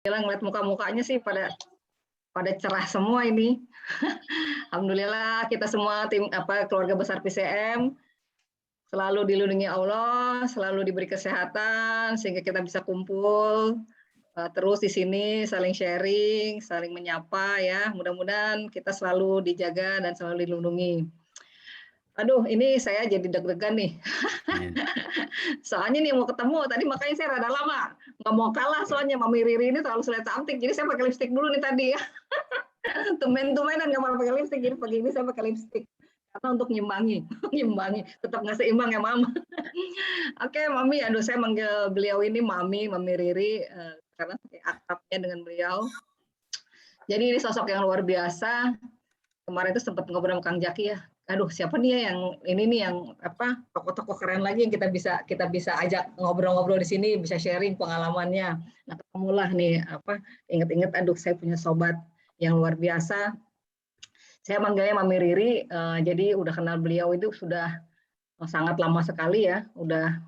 Alhamdulillah ngeliat muka-mukanya sih pada cerah semua ini. Alhamdulillah kita semua tim keluarga besar PCM selalu dilindungi Allah, selalu diberi kesehatan sehingga kita bisa kumpul terus di sini saling sharing, saling menyapa ya. Mudah-mudahan kita selalu dijaga dan selalu dilindungi. Aduh, ini saya jadi deg-degan nih. Soalnya nih mau ketemu tadi makanya saya rada lama. Nggak mau kalah soalnya Mami Riri ini terlalu selera cantik. Jadi saya pakai lipstik dulu nih tadi ya. Tumen-tumenan nggak mau pakai lipstik. Jadi pagi ini saya pakai lipstik. Karena untuk ngimbangi. Ngimbangi. Tetap nggak seimbang ya Mama. Oke Mami, aduh saya manggil beliau ini Mami Riri. Karena akrabnya dengan beliau. Jadi ini sosok yang luar biasa. Kemarin itu sempat ngobrol sama Kang Jaki ya. Aduh, siapa nih ya yang ini nih yang tokoh-tokoh keren lagi yang kita bisa ajak ngobrol-ngobrol di sini, bisa sharing pengalamannya. Nah, ketemulah nih inget-inget aduh saya punya sobat yang luar biasa. Saya manggilnya Mami Riri, jadi udah kenal beliau itu sudah sangat lama sekali ya, udah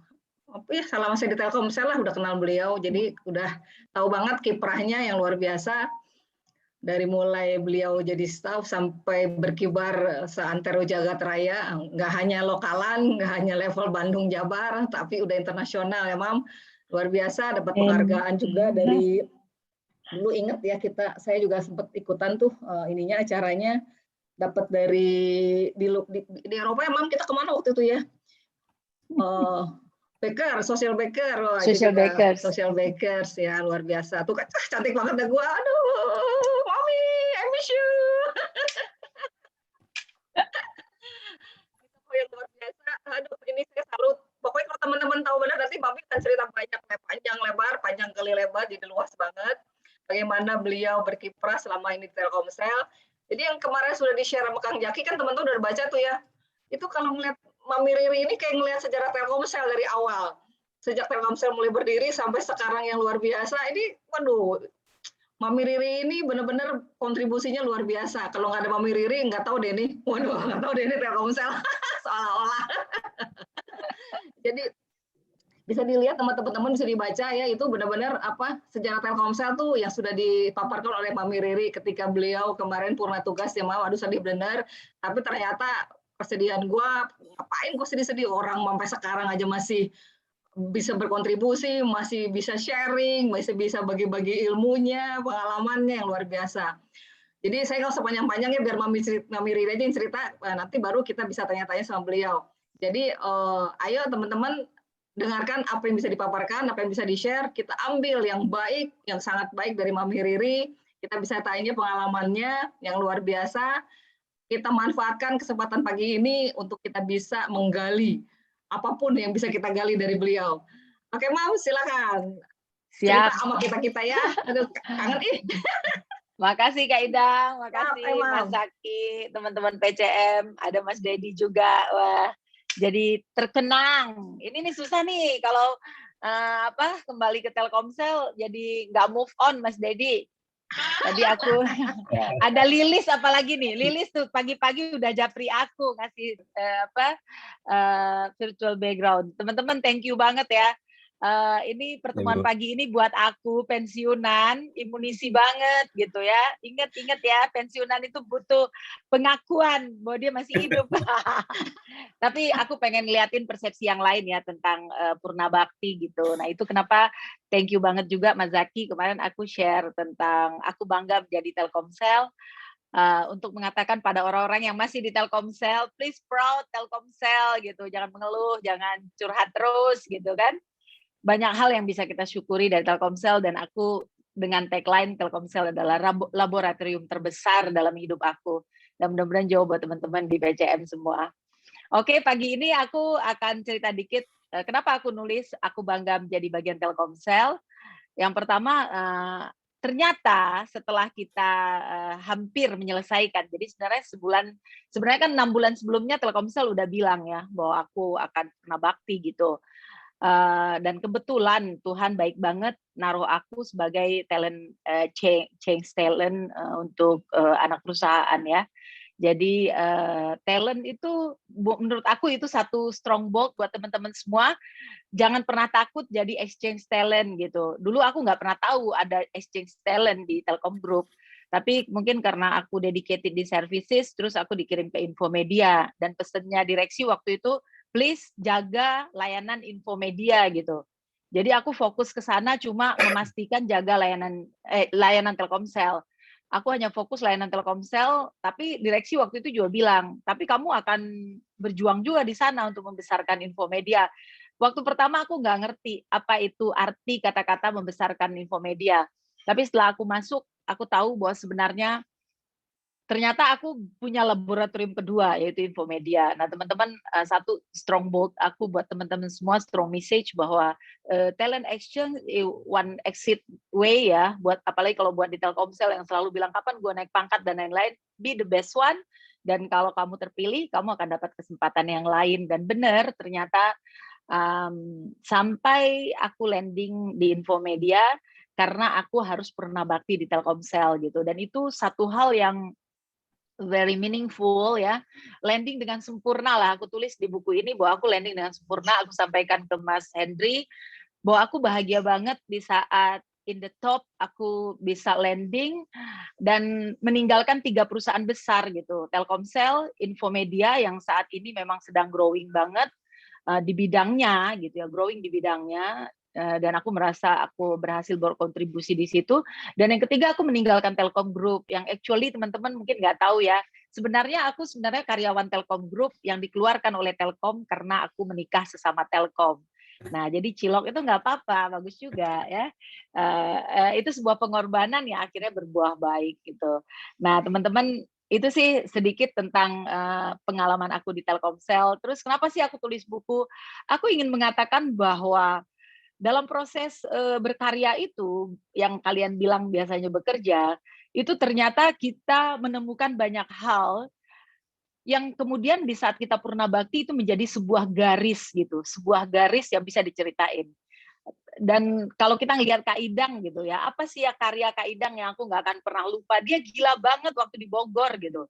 selama saya di Telkomsel lah udah kenal beliau, jadi udah tahu banget kiprahnya yang luar biasa. Dari mulai beliau jadi staf sampai berkibar seantero jagat raya, nggak hanya lokalan, nggak hanya level Bandung Jabar, tapi udah internasional ya Mam. Luar biasa, dapat penghargaan juga dari dulu inget ya saya juga sempat ikutan tuh ininya acaranya, dapat dari di Eropa ya Mam, kita kemana waktu itu ya? Social Baker, wah itu juga Social Bakers ya luar biasa. Tuh kan cantik banget dah gua. Aduh, Mami, I miss you. Itu yang luar biasa. Aduh, ini saya salut. Pokoknya kalau teman-teman tahu benar nanti Mami akan cerita banyak, panjang lebar, panjang kali lebar, jadi luas banget. Bagaimana beliau berkiprah selama ini di Telkomsel. Jadi yang kemarin sudah di-share sama Kang Jaki kan teman-teman udah baca tuh ya. Itu kalau ngeliat Mami Riri ini kayak ngeliat sejarah Telkomsel dari awal. Sejak Telkomsel mulai berdiri sampai sekarang yang luar biasa. Ini, waduh, Mami Riri ini benar-benar kontribusinya luar biasa. Kalau nggak ada Mami Riri, nggak tahu deh nih. Waduh, nggak tahu deh ini Telkomsel. Seolah-olah. Jadi bisa dilihat teman-teman bisa dibaca ya, itu benar-benar sejarah Telkomsel tuh yang sudah dipaparkan oleh Mami Riri ketika beliau kemarin purna tugas ya Mam. Aduh sedih bener, tapi ternyata kesedihan gue, ngapain gue sedih-sedih, orang sampai sekarang aja masih bisa berkontribusi, masih bisa sharing, masih bisa bagi-bagi ilmunya, pengalamannya yang luar biasa. Jadi saya nggak usah panjang-panjang ya, biar Mami Riri aja yang cerita, nanti baru kita bisa tanya-tanya sama beliau. Jadi ayo teman-teman dengarkan apa yang bisa dipaparkan, apa yang bisa di-share, kita ambil yang baik, yang sangat baik dari Mami Riri, kita bisa tanya pengalamannya yang luar biasa, kita manfaatkan kesempatan pagi ini untuk kita bisa menggali apapun yang bisa kita gali dari beliau. Oke, Mam, silakan. Siap. Cerita sama kita ya. Aduh, kangen ih. Makasih Kak Idang, makasih Mas Zaki, teman-teman PCM, ada Mas Dedi juga. Wah, jadi terkenang. Ini nih susah nih kalau kembali ke Telkomsel jadi nggak move on Mas Dedi. Tadi aku ada Lilis apalagi nih. Lilis tuh pagi-pagi udah japri aku ngasih virtual background. Teman-teman thank you banget ya. Ini pertemuan pagi ini buat aku pensiunan, imunisi banget gitu ya. Ingat-ingat ya, pensiunan itu butuh pengakuan bahwa dia masih hidup. Tapi aku pengen liatin persepsi yang lain ya tentang Purna Bakti gitu. Nah itu kenapa thank you banget juga Mas Zaki. Kemarin aku share tentang aku bangga menjadi Telkomsel. Untuk mengatakan pada orang-orang yang masih di Telkomsel, please proud Telkomsel gitu. Jangan mengeluh, jangan curhat terus gitu kan. Banyak hal yang bisa kita syukuri dari Telkomsel, dan aku dengan tagline Telkomsel adalah laboratorium terbesar dalam hidup aku. Dan mudah-mudahan jauh buat teman-teman di PCM semua. Oke, pagi ini aku akan cerita dikit kenapa aku nulis aku bangga menjadi bagian Telkomsel. Yang pertama, ternyata setelah kita hampir menyelesaikan, jadi sebenarnya kan 6 bulan sebelumnya Telkomsel udah bilang ya bahwa aku akan purna bakti gitu. Dan kebetulan Tuhan baik banget naruh aku sebagai talent change talent untuk anak perusahaan ya. Jadi talent itu menurut aku itu satu stronghold buat teman-teman semua. Jangan pernah takut jadi exchange talent gitu. Dulu aku nggak pernah tahu ada exchange talent di Telkom Group. Tapi mungkin karena aku dedicated di services, terus aku dikirim ke Infomedia. Dan pesennya direksi waktu itu, please jaga layanan Infomedia gitu. Jadi aku fokus ke sana cuma memastikan jaga layanan Telkomsel. Aku hanya fokus layanan Telkomsel, tapi direksi waktu itu juga bilang, tapi kamu akan berjuang juga di sana untuk membesarkan Infomedia. Waktu pertama aku nggak ngerti apa itu arti kata-kata membesarkan Infomedia. Tapi setelah aku masuk, aku tahu bahwa sebenarnya ternyata aku punya laboratorium kedua, yaitu Infomedia. Nah, teman-teman, satu stronghold aku buat teman-teman semua, strong message bahwa talent action one exit way ya, buat apalagi kalau buat di Telkomsel yang selalu bilang kapan gue naik pangkat dan lain-lain, be the best one. Dan kalau kamu terpilih, kamu akan dapat kesempatan yang lain. Dan benar, ternyata sampai aku landing di Infomedia, karena aku harus pernah bakti di Telkomsel gitu. Dan itu satu hal yang very meaningful ya, landing dengan sempurna lah. Aku tulis di buku ini bahwa aku landing dengan sempurna. Aku sampaikan ke Mas Hendry bahwa aku bahagia banget di saat in the top aku bisa landing dan meninggalkan 3 perusahaan besar gitu, Telkomsel, Infomedia yang saat ini memang sedang growing banget di bidangnya gitu ya, growing di bidangnya. Dan aku merasa aku berhasil berkontribusi di situ. Dan yang ketiga aku meninggalkan Telkom Group yang actually teman-teman mungkin nggak tahu ya. Sebenarnya aku karyawan Telkom Group yang dikeluarkan oleh Telkom karena aku menikah sesama Telkom. Nah, jadi cilok itu nggak apa-apa, bagus juga ya. Itu sebuah pengorbanan yang akhirnya berbuah baik gitu. Nah, teman-teman itu sih sedikit tentang pengalaman aku di Telkomsel. Terus kenapa sih aku tulis buku? Aku ingin mengatakan bahwa dalam proses berkarya itu, yang kalian bilang biasanya bekerja, itu ternyata kita menemukan banyak hal yang kemudian di saat kita purna bakti itu menjadi sebuah garis gitu, sebuah garis yang bisa diceritain. Dan kalau kita ngelihat Kak Idang gitu ya, apa sih ya karya Kak Idang yang aku nggak akan pernah lupa? Dia gila banget waktu di Bogor gitu.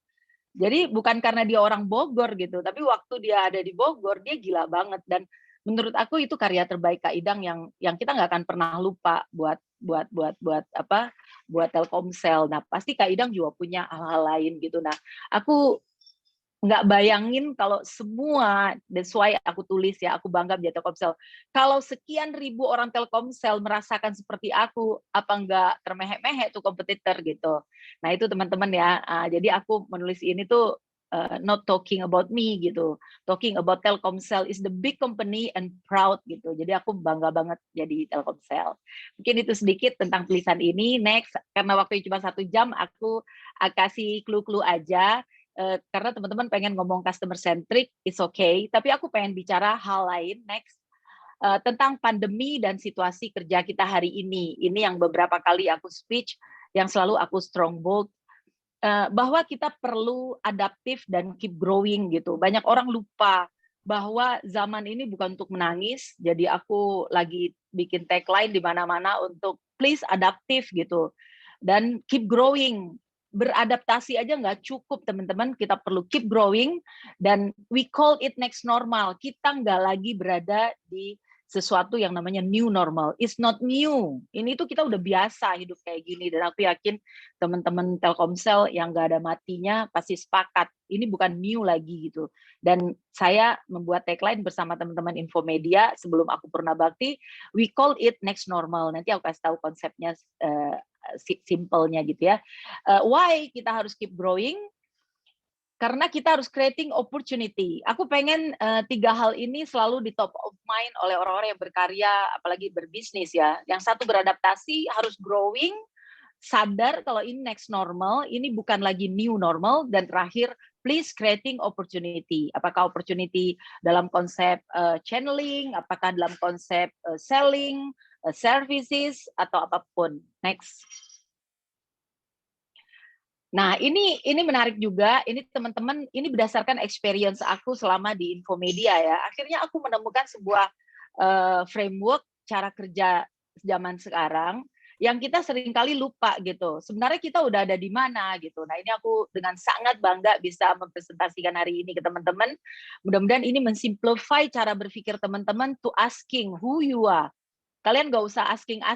Jadi bukan karena dia orang Bogor gitu, tapi waktu dia ada di Bogor dia gila banget. Dan menurut aku itu karya terbaik Kak Idang yang kita nggak akan pernah lupa buat Telkomsel. Nah pasti Kak Idang juga punya hal-hal lain gitu. Nah aku nggak bayangin kalau semua, that's why aku tulis ya, aku bangga menjadi Telkomsel. Kalau sekian ribu orang Telkomsel merasakan seperti aku, apa nggak termehek-mehek tuh kompetitor gitu. Nah itu teman-teman ya, jadi aku menulis ini tuh not talking about me gitu, talking about Telkomsel is the big company and proud gitu. Jadi aku bangga banget jadi Telkomsel. Mungkin itu sedikit tentang tulisan ini. Next, karena waktunya cuma 1 jam, aku kasih clue-clue aja. Karena teman-teman pengen ngomong customer centric, it's okay. Tapi aku pengen bicara hal lain next tentang pandemi dan situasi kerja kita hari ini. Ini yang beberapa kali aku speech, yang selalu aku stronghold bahwa kita perlu adaptif dan keep growing gitu. Banyak orang lupa bahwa zaman ini bukan untuk menangis. Jadi aku lagi bikin tagline di mana-mana untuk please adaptif gitu dan keep growing. Beradaptasi aja nggak cukup teman-teman, kita perlu keep growing dan we call it next normal. Kita nggak lagi berada di sesuatu yang namanya new normal. It's not new. Ini tuh kita udah biasa hidup kayak gini dan aku yakin teman-teman Telkomsel yang nggak ada matinya pasti sepakat. Ini bukan new lagi gitu. Dan saya membuat tagline bersama teman-teman Infomedia sebelum aku purna bakti, we call it next normal. Nanti aku kasih tahu konsepnya simpelnya gitu ya. Why kita harus keep growing? Karena kita harus creating opportunity. Aku pengen 3 hal ini selalu di top of mind oleh orang-orang yang berkarya, apalagi berbisnis ya. Yang satu beradaptasi, harus growing, sadar kalau ini next normal, ini bukan lagi new normal, dan terakhir, please creating opportunity. Apakah opportunity dalam konsep channeling, apakah dalam konsep selling, services, atau apapun. Next. Nah, ini menarik juga. Ini teman-teman, ini berdasarkan experience aku selama di Infomedia ya. Akhirnya aku menemukan sebuah framework cara kerja zaman sekarang yang kita seringkali lupa gitu. Sebenarnya kita udah ada di mana gitu. Nah, ini aku dengan sangat bangga bisa mempresentasikan hari ini ke teman-teman. Mudah-mudahan ini mensimplify cara berpikir teman-teman to asking who you are. Kalian nggak usah asking,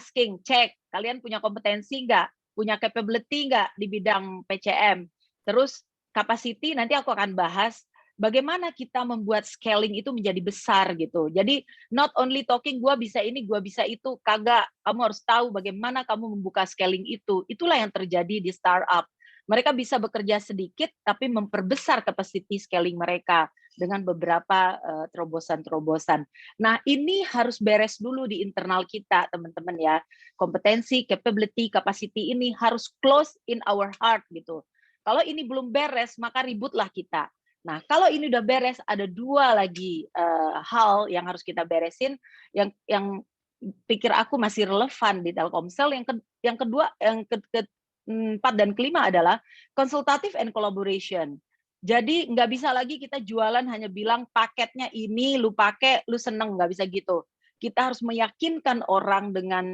cek. Kalian punya kompetensi nggak? Punya capability nggak di bidang PCM? Terus capacity, nanti aku akan bahas bagaimana kita membuat scaling itu menjadi besar gitu. Jadi not only talking, gue bisa ini, gue bisa itu, kagak. Kamu harus tahu bagaimana kamu membuka scaling itu. Itulah yang terjadi di startup. Mereka bisa bekerja sedikit, tapi memperbesar capacity scaling mereka dengan beberapa terobosan-terobosan. Nah, ini harus beres dulu di internal kita, teman-teman ya. Kompetensi, capability, capacity ini harus close in our heart gitu. Kalau ini belum beres, maka ributlah kita. Nah, kalau ini udah beres, ada dua lagi hal yang harus kita beresin, yang pikir aku masih relevan di Telkomsel. Yang kedua, yang keempat dan kelima adalah konsultatif and collaboration. Jadi nggak bisa lagi kita jualan hanya bilang paketnya ini, lu pakai, lu seneng, nggak bisa gitu. Kita harus meyakinkan orang dengan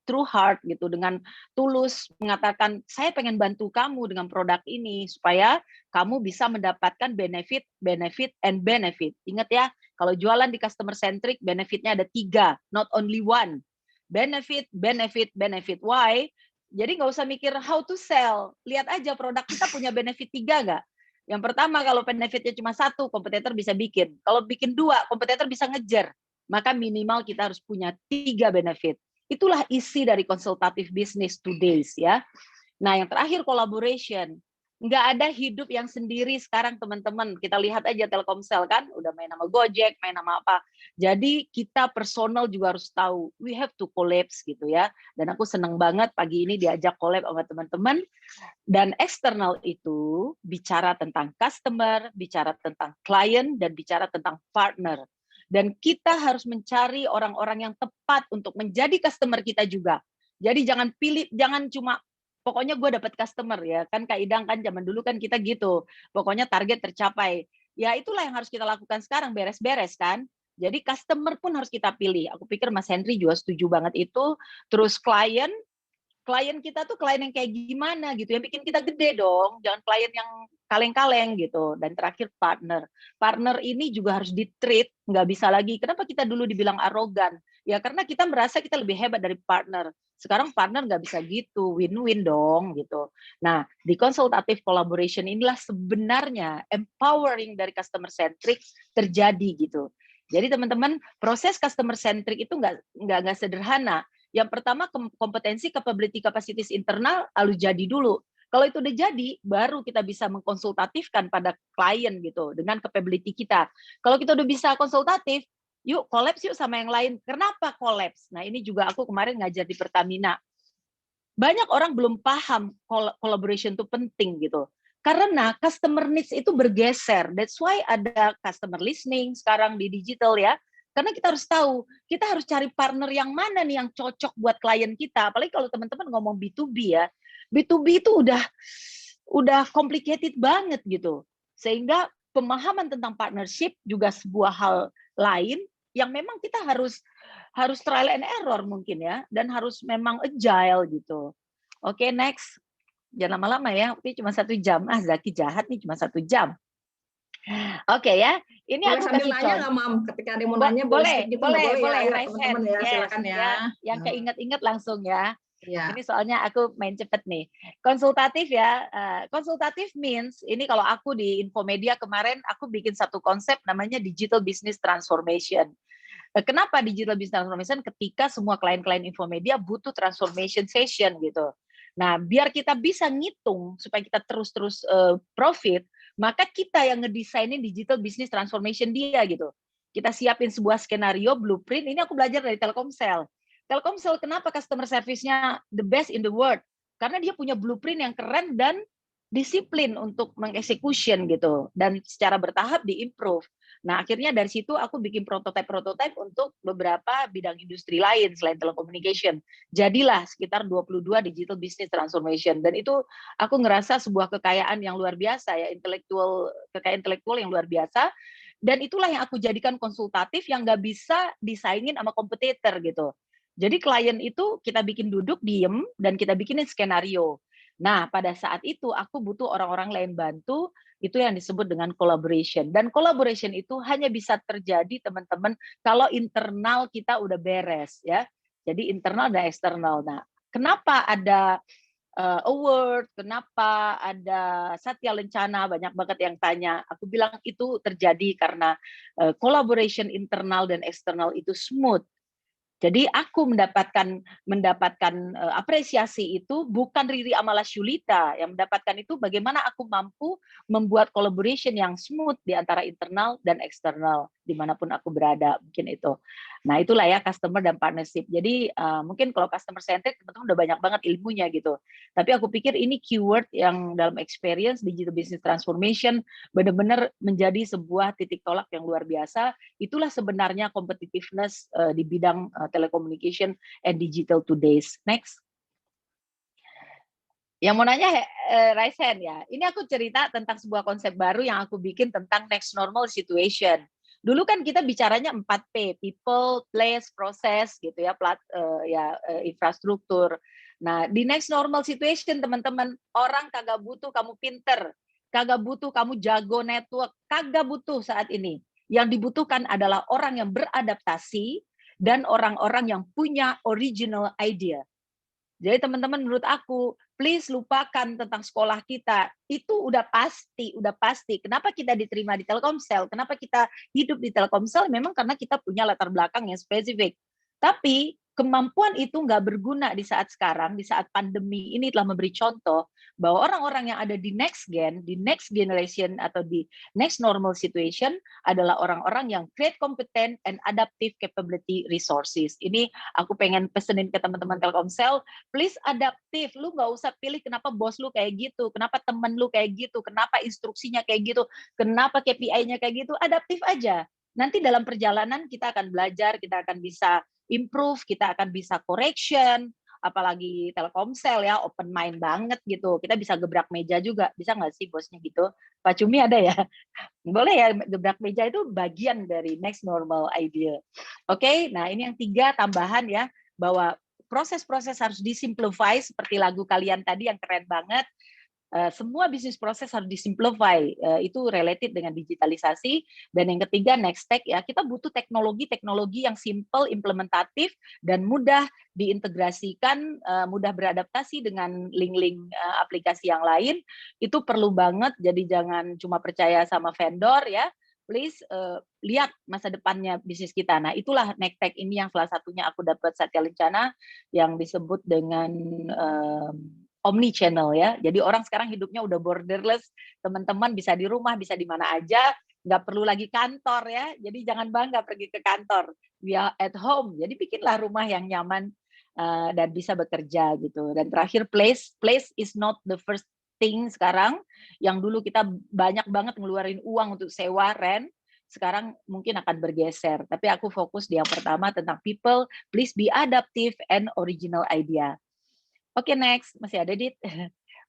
true heart gitu, dengan tulus mengatakan saya pengen bantu kamu dengan produk ini supaya kamu bisa mendapatkan benefit, benefit, and benefit. Ingat ya, kalau jualan di customer centric, benefitnya ada 3, not only one. Benefit, benefit, benefit. Why? Jadi nggak usah mikir how to sell. Lihat aja produk kita punya benefit 3 nggak? Yang pertama, kalau benefitnya cuma 1, kompetitor bisa bikin. Kalau bikin 2, kompetitor bisa ngejar. Maka minimal kita harus punya 3 benefit. Itulah isi dari konsultatif bisnis today's ya. Nah, yang terakhir collaboration. Nggak ada hidup yang sendiri sekarang, teman-teman. Kita lihat aja Telkomsel kan, udah main nama Gojek, main nama apa. Jadi kita personal juga harus tahu, we have to collapse gitu ya. Dan aku senang banget pagi ini diajak collab sama teman-teman. Dan eksternal itu bicara tentang customer, bicara tentang klien, dan bicara tentang partner. Dan kita harus mencari orang-orang yang tepat untuk menjadi customer kita juga. Jadi jangan pilih, jangan cuma pokoknya gue dapat customer ya kan, Kak Idang kan zaman dulu kan kita gitu, pokoknya target tercapai. Ya itulah yang harus kita lakukan sekarang, beres-beres kan. Jadi customer pun harus kita pilih. Aku pikir Mas Henry juga setuju banget itu. Terus klien kita tuh klien yang kayak gimana gitu, yang bikin kita gede dong, jangan klien yang kaleng-kaleng gitu. Dan terakhir partner ini juga harus di-treat, nggak bisa lagi, kenapa kita dulu dibilang arogan, ya karena kita merasa kita lebih hebat dari partner. Sekarang partner nggak bisa gitu, win-win dong gitu. Nah, di consultative collaboration inilah sebenarnya empowering dari customer centric terjadi gitu. Jadi teman-teman, proses customer centric itu nggak sederhana. Yang pertama kompetensi, capability, kapasitas internal harus jadi dulu. Kalau itu udah jadi, baru kita bisa mengkonsultatifkan pada klien gitu dengan capability kita. Kalau kita udah bisa konsultatif, yuk collapse yuk sama yang lain. Kenapa collapse? Nah ini juga aku kemarin ngajar di Pertamina. Banyak orang belum paham collaboration itu penting gitu. Karena customer needs itu bergeser. That's why ada customer listening sekarang di digital ya. Karena kita harus tahu, kita harus cari partner yang mana nih yang cocok buat klien kita. Apalagi kalau teman-teman ngomong B2B ya. B2B itu udah complicated banget gitu. Sehingga pemahaman tentang partnership juga sebuah hal lain yang memang kita harus trial and error mungkin ya, dan harus memang agile gitu. Oke, next. Jangan lama-lama ya, oke cuma 1 jam. Ah, Zaki jahat nih, cuma 1 jam. Oke ya, ini boleh aku sambil kasih nanya nggak, Mam? Ketika ada yang mau nanya, boleh skip gitu, boleh ya? Ayo, teman-teman ya, yes, silakan ya. Yang keinget-inget langsung ya. Ya. Ini soalnya aku main cepet nih. Konsultatif ya. Konsultatif means, ini kalau aku di Infomedia kemarin, aku bikin satu konsep namanya Digital Business Transformation. Kenapa Digital Business Transformation? Ketika semua klien-klien Infomedia butuh transformation session gitu. Nah, biar kita bisa ngitung supaya kita terus-terus profit, maka kita yang ngedesainin digital business transformation dia gitu. Kita siapin sebuah skenario, blueprint. Ini aku belajar dari Telkomsel. Telkomsel kenapa customer service-nya the best in the world? Karena dia punya blueprint yang keren dan disiplin untuk mengeksekusi gitu. Dan secara bertahap diimprove. Nah, akhirnya dari situ aku bikin prototipe untuk beberapa bidang industri lain selain telecommunication. Jadilah sekitar 22 digital business transformation. Dan itu aku ngerasa sebuah kekayaan yang luar biasa ya, kekayaan intelektual yang luar biasa. Dan itulah yang aku jadikan konsultatif yang nggak bisa disaingin sama kompetitor gitu. Jadi klien itu kita bikin duduk, diem, dan kita bikinin skenario. Nah, pada saat itu aku butuh orang-orang lain bantu, itu yang disebut dengan collaboration. Dan collaboration itu hanya bisa terjadi teman-teman kalau internal kita udah beres ya. Jadi internal dan eksternal. Nah, kenapa ada award, kenapa ada Satya Lencana, banyak banget yang tanya. Aku bilang itu terjadi karena collaboration internal dan eksternal itu smooth. Jadi aku mendapatkan apresiasi itu bukan Riri Amalasyulita, yang mendapatkan itu bagaimana aku mampu membuat collaboration yang smooth di antara internal dan eksternal dimanapun aku berada, mungkin itu. Nah itulah ya customer dan partnership. Jadi mungkin kalau customer centric teman-teman udah banyak banget ilmunya gitu. Tapi aku pikir ini keyword yang dalam experience digital business transformation benar-benar menjadi sebuah titik tolak yang luar biasa. Itulah sebenarnya competitiveness di bidang telecommunication and digital today's. Next. Yang mau nanya Raisen ya, ini aku cerita tentang sebuah konsep baru yang aku bikin tentang next normal situation. Dulu kan kita bicaranya 4P, people, place, process gitu ya, infrastruktur. Nah, di next normal situation teman-teman, orang kagak butuh kamu pinter, kagak butuh kamu jago network, kagak butuh saat ini. Yang dibutuhkan adalah orang yang beradaptasi dan orang-orang yang punya original idea. Jadi teman-teman menurut aku, please lupakan tentang sekolah kita. Itu udah pasti. Kenapa kita diterima di Telkomsel? Kenapa kita hidup di Telkomsel? Memang karena kita punya latar belakang yang spesifik. Tapi kemampuan itu nggak berguna di saat sekarang, di saat pandemi ini telah memberi contoh bahwa orang-orang yang ada di next generation atau di next normal situation adalah orang-orang yang create competent and adaptive capability resources. Ini aku pengen pesenin ke teman-teman Telkomsel, please adaptif. Lu nggak usah pilih kenapa bos lu kayak gitu, kenapa temen lu kayak gitu, kenapa instruksinya kayak gitu, kenapa KPI-nya kayak gitu. Adaptif aja. Nanti dalam perjalanan kita akan belajar, kita akan bisa improve, kita akan bisa correction, apalagi Telkomsel ya, open mind banget gitu. Kita bisa gebrak meja juga, bisa nggak sih bosnya gitu? Pak Cumi ada ya? Boleh ya, gebrak meja itu bagian dari next normal idea. Oke, nah ini yang 3 tambahan ya, bahwa proses-proses harus disimplify seperti lagu kalian tadi yang keren banget. Semua bisnis proses harus disimplify, itu related dengan digitalisasi. Dan yang ketiga next tech ya, kita butuh teknologi yang simple, implementatif dan mudah diintegrasikan, mudah beradaptasi dengan link-link aplikasi yang lain. Itu perlu banget, jadi jangan cuma percaya sama vendor ya. Please lihat masa depannya bisnis kita. Nah itulah next tech ini yang salah satunya aku dapat Satya Lencana yang disebut dengan omni channel ya. Jadi orang sekarang hidupnya udah borderless, teman-teman bisa di rumah, bisa di mana aja, nggak perlu lagi kantor ya. Jadi jangan bangga pergi ke kantor, via at home. Jadi bikinlah rumah yang nyaman dan bisa bekerja gitu. Dan terakhir place is not the first thing sekarang. Yang dulu kita banyak banget ngeluarin uang untuk sewa, rent, sekarang mungkin akan bergeser. Tapi aku fokus di yang pertama tentang people, please be adaptive and original idea. Oke, next. Masih ada, Dit?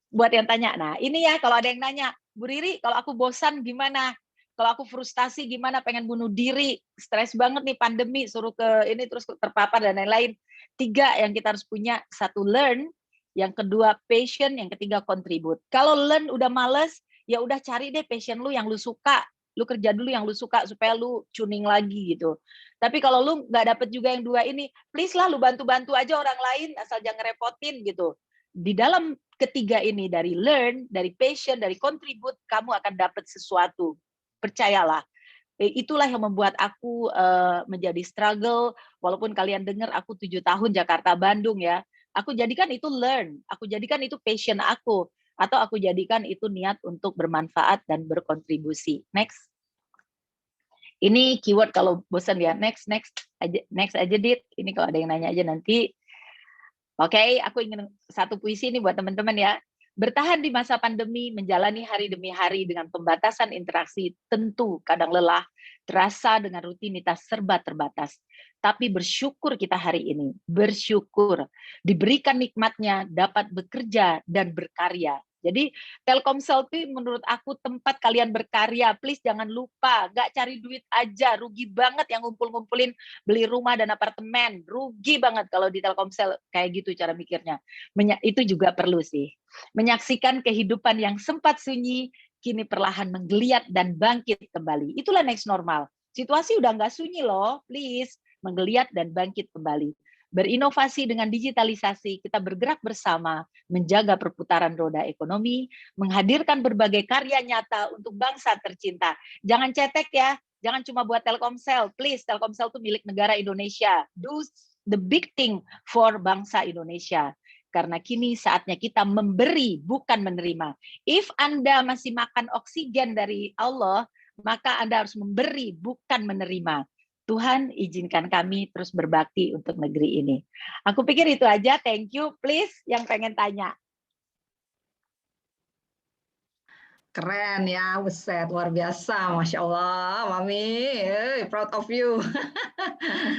Buat yang tanya. Nah, ini ya kalau ada yang nanya, Bu Riri, kalau aku bosan gimana? Kalau aku frustasi gimana? Pengen bunuh diri, stres banget nih pandemi, suruh ke ini terus terpapar dan lain-lain. 3 yang kita harus punya. 1, learn. Yang kedua, passion. Yang ketiga, contribute. Kalau learn udah males, ya udah cari deh passion lu yang lu suka. Lu kerja dulu yang lu suka supaya lu tuning lagi gitu. Tapi kalau lu nggak dapet juga yang 2 ini, please lah lu bantu-bantu aja orang lain asal jangan repotin gitu. Di dalam ketiga ini, dari learn, dari passion, dari contribute, kamu akan dapat sesuatu. Percayalah. Itulah yang membuat aku menjadi struggle, walaupun kalian dengar aku 7 tahun Jakarta Bandung ya. Aku jadikan itu learn, aku jadikan itu passion aku, atau aku jadikan itu niat untuk bermanfaat dan berkontribusi. Next. Ini keyword kalau bosan ya, next aja Dit. Ini kalau ada yang nanya aja nanti. Oke, aku ingin satu puisi ini buat teman-teman ya. Bertahan di masa pandemi, menjalani hari demi hari dengan pembatasan interaksi, tentu kadang lelah, terasa dengan rutinitas serba terbatas. Tapi bersyukur kita hari ini, bersyukur diberikan nikmatnya dapat bekerja dan berkarya Jadi Telkomsel itu menurut aku tempat kalian berkarya. Please jangan lupa, nggak cari duit aja. Rugi banget yang ngumpul-ngumpulin beli rumah dan apartemen. Rugi banget kalau di Telkomsel kayak gitu cara mikirnya. Itu juga perlu sih. Menyaksikan kehidupan yang sempat sunyi, kini perlahan menggeliat dan bangkit kembali. Itulah next normal. Situasi udah nggak sunyi loh, please. Menggeliat dan bangkit kembali. Berinovasi dengan digitalisasi, kita bergerak bersama, menjaga perputaran roda ekonomi, menghadirkan berbagai karya nyata untuk bangsa tercinta. Jangan cetek ya, jangan cuma buat Telkomsel, please. Telkomsel itu milik negara Indonesia. Do the big thing for bangsa Indonesia. Karena kini saatnya kita memberi, bukan menerima. If Anda masih makan oksigen dari Allah, maka Anda harus memberi, bukan menerima. Tuhan izinkan kami terus berbakti untuk negeri ini. Aku pikir itu aja, thank you. Please yang pengen tanya. Keren ya, buset, luar biasa, Masya Allah, Mami, proud of you.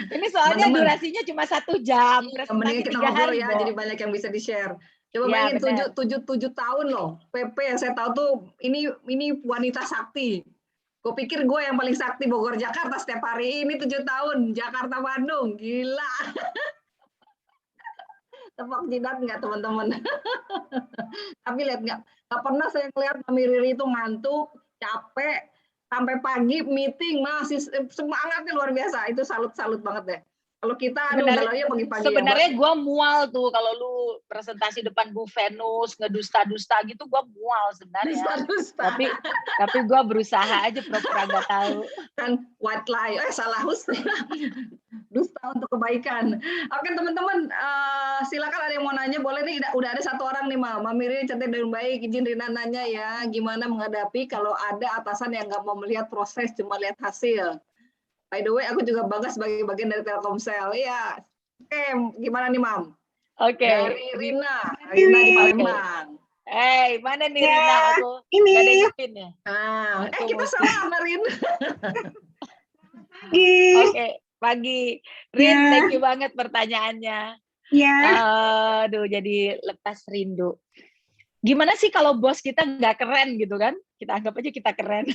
Ini soalnya Teman-teman, durasinya cuma 1 jam, mendingan presentasi kita 3 ngobrol hari, ya, Bo. jadi banyak yang bisa di-share. Coba Ya, bayangin benar. 7 tahun loh, PP saya tahu tuh ini wanita sakti. Gue pikir gue yang paling sakti Bogor Jakarta setiap hari ini 7 tahun Jakarta Bandung, gila. Tepok jidat nggak teman-teman? Tapi lihat nggak pernah saya ngeliat Mami Riri itu ngantuk, capek, sampai pagi meeting masih semangatnya luar biasa. Itu salut banget deh. Kalau kita, aduh galaunya pagi-pagi ya, Mbak. Sebenarnya gue mual tuh kalau lu presentasi depan Bu Venus ngedusta-dusta gitu, gue mual sebenarnya. Dusta-dusta. Tapi gue berusaha aja pura-pura nggak tahu. Kan white lie, salah dusta untuk kebaikan. Oke teman-teman, silakan ada yang mau nanya, boleh nih. Udah ada 1 orang nih, Mami Riri cantik dan baik. Izin Rina nanya ya, gimana menghadapi kalau ada atasan yang nggak mau melihat proses, cuma lihat hasil. By the way, aku juga bangga sebagai bagian dari Telkomsel. Iya. Oke, gimana nih, Mam? Oke. Dari Rina di Palembang. Mana nih Rina? Aku ini. gak ada yang ngepin ya. Kita sama, Rina. Oke, pagi. Rin, thank you banget pertanyaannya. Ya. Aduh, jadi lepas rindu. Gimana sih kalau bos kita nggak keren gitu kan? Kita anggap aja kita keren.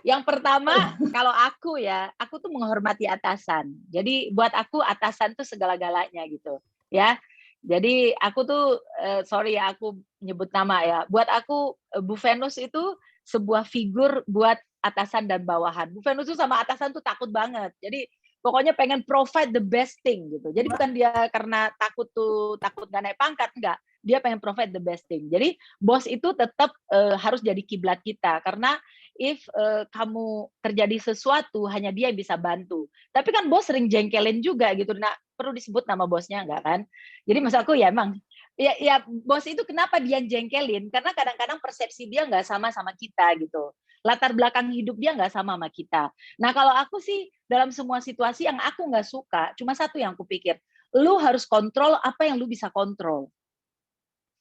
Yang pertama, kalau aku tuh menghormati atasan. Jadi buat aku atasan tuh segala-galanya gitu, ya. Jadi aku tuh, sorry ya aku nyebut nama ya. Buat aku Bu Venus itu sebuah figur buat atasan dan bawahan. Bu Venus tuh sama atasan tuh takut banget. Jadi pokoknya pengen provide the best thing gitu. Jadi bukan dia karena takut nggak naik pangkat, enggak. Dia pengen provide the best thing. Jadi bos itu tetap harus jadi kiblat kita karena if kamu terjadi sesuatu hanya dia bisa bantu. Tapi kan bos sering jengkelin juga gitu. Nah, perlu disebut nama bosnya enggak kan? Jadi maksudku ya emang ya bos itu kenapa dia jengkelin? Karena kadang-kadang persepsi dia nggak sama kita gitu. Latar belakang hidup dia nggak sama kita. Nah kalau aku sih dalam semua situasi yang aku nggak suka, cuma satu yang aku pikir, lu harus kontrol apa yang lu bisa kontrol.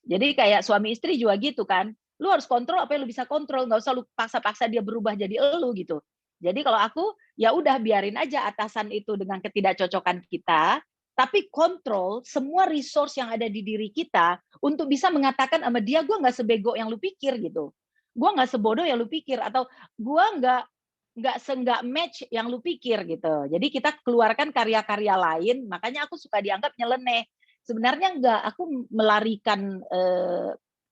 Jadi kayak suami istri juga gitu kan, lu harus kontrol apa yang lu bisa kontrol, nggak usah lu paksa-paksa dia berubah jadi elu gitu. Jadi kalau aku ya udah biarin aja atasan itu dengan ketidakcocokan kita, tapi kontrol semua resource yang ada di diri kita untuk bisa mengatakan sama dia, gue nggak sebego yang lu pikir gitu, gue nggak sebodoh yang lu pikir, atau gue nggak match yang lu pikir gitu. Jadi kita keluarkan karya-karya lain, makanya aku suka dianggap nyeleneh. Sebenarnya enggak, aku melarikan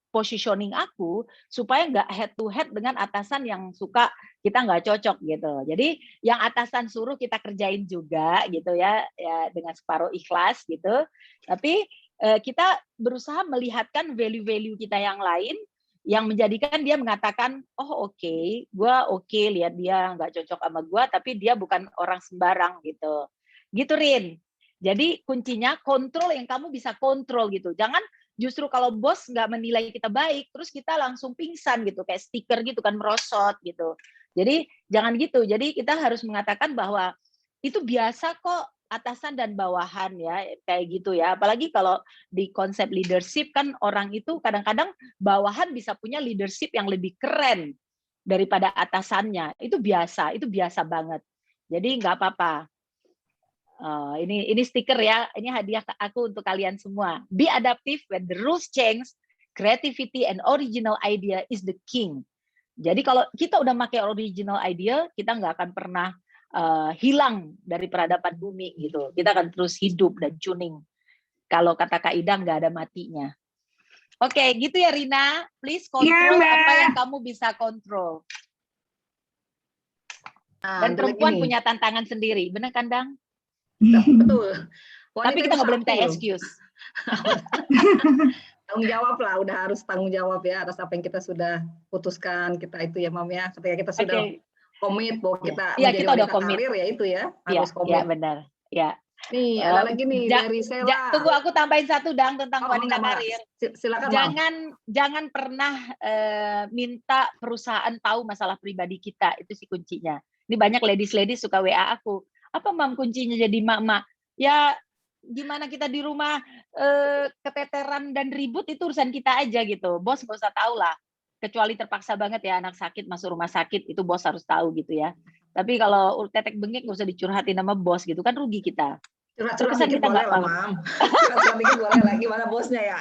positioning aku supaya nggak head to head dengan atasan yang suka kita nggak cocok gitu. Jadi yang atasan suruh kita kerjain juga gitu ya dengan separuh ikhlas gitu. Tapi kita berusaha melihatkan value-value kita yang lain yang menjadikan dia mengatakan, oh oke, gue oke, lihat dia nggak cocok sama gue, tapi dia bukan orang sembarang gitu. Gitu Rin. Jadi kuncinya kontrol yang kamu bisa kontrol gitu. Jangan justru kalau bos nggak menilai kita baik, terus kita langsung pingsan gitu, kayak stiker gitu kan, merosot gitu. Jadi jangan gitu. Jadi kita harus mengatakan bahwa itu biasa kok atasan dan bawahan ya, kayak gitu ya. Apalagi kalau di konsep leadership kan orang itu kadang-kadang bawahan bisa punya leadership yang lebih keren daripada atasannya. Itu biasa banget. Jadi nggak apa-apa. Ini stiker ya, ini hadiah aku untuk kalian semua. Be adaptive when the rules change. creativity and original idea is the king. Jadi kalau kita udah pakai original idea, kita nggak akan pernah hilang dari peradaban bumi gitu. Kita akan terus hidup dan tuning. Kalau kata Kak Ida nggak ada matinya. Oke, gitu ya Rina. Please kontrol apa yang kamu bisa kontrol. Dan perempuan punya tantangan sendiri, benar kan Dang? Betul. Tapi kita nggak boleh minta excuse. Tanggung jawab lah, udah harus tanggung jawab ya atas apa yang kita sudah putuskan kita itu ya Mam ya. Ketika kita sudah komit bahwa kita menjadi wanita karir ya itu ya, harus komit. Ya benar. Ya. Nih ada lagi nih dari Sela. Tunggu aku tambahin satu Dang tentang wanita karir. Silakan. Jangan pernah minta perusahaan tahu masalah pribadi kita, itu sih kuncinya. Ini banyak ladies suka WA aku. Apa Mam kuncinya jadi mak-mak? Ya gimana kita di rumah keteteran dan ribut itu urusan kita aja gitu. Bos nggak usah tahu lah. Kecuali terpaksa banget ya anak sakit masuk rumah sakit, itu bos harus tahu gitu ya. Tapi kalau tetek bengek nggak usah dicurhatin sama bos gitu kan, rugi kita. Curhat-curhat dikit boleh lah Mam. Curhat-curhat dikit boleh lah, gimana bosnya ya.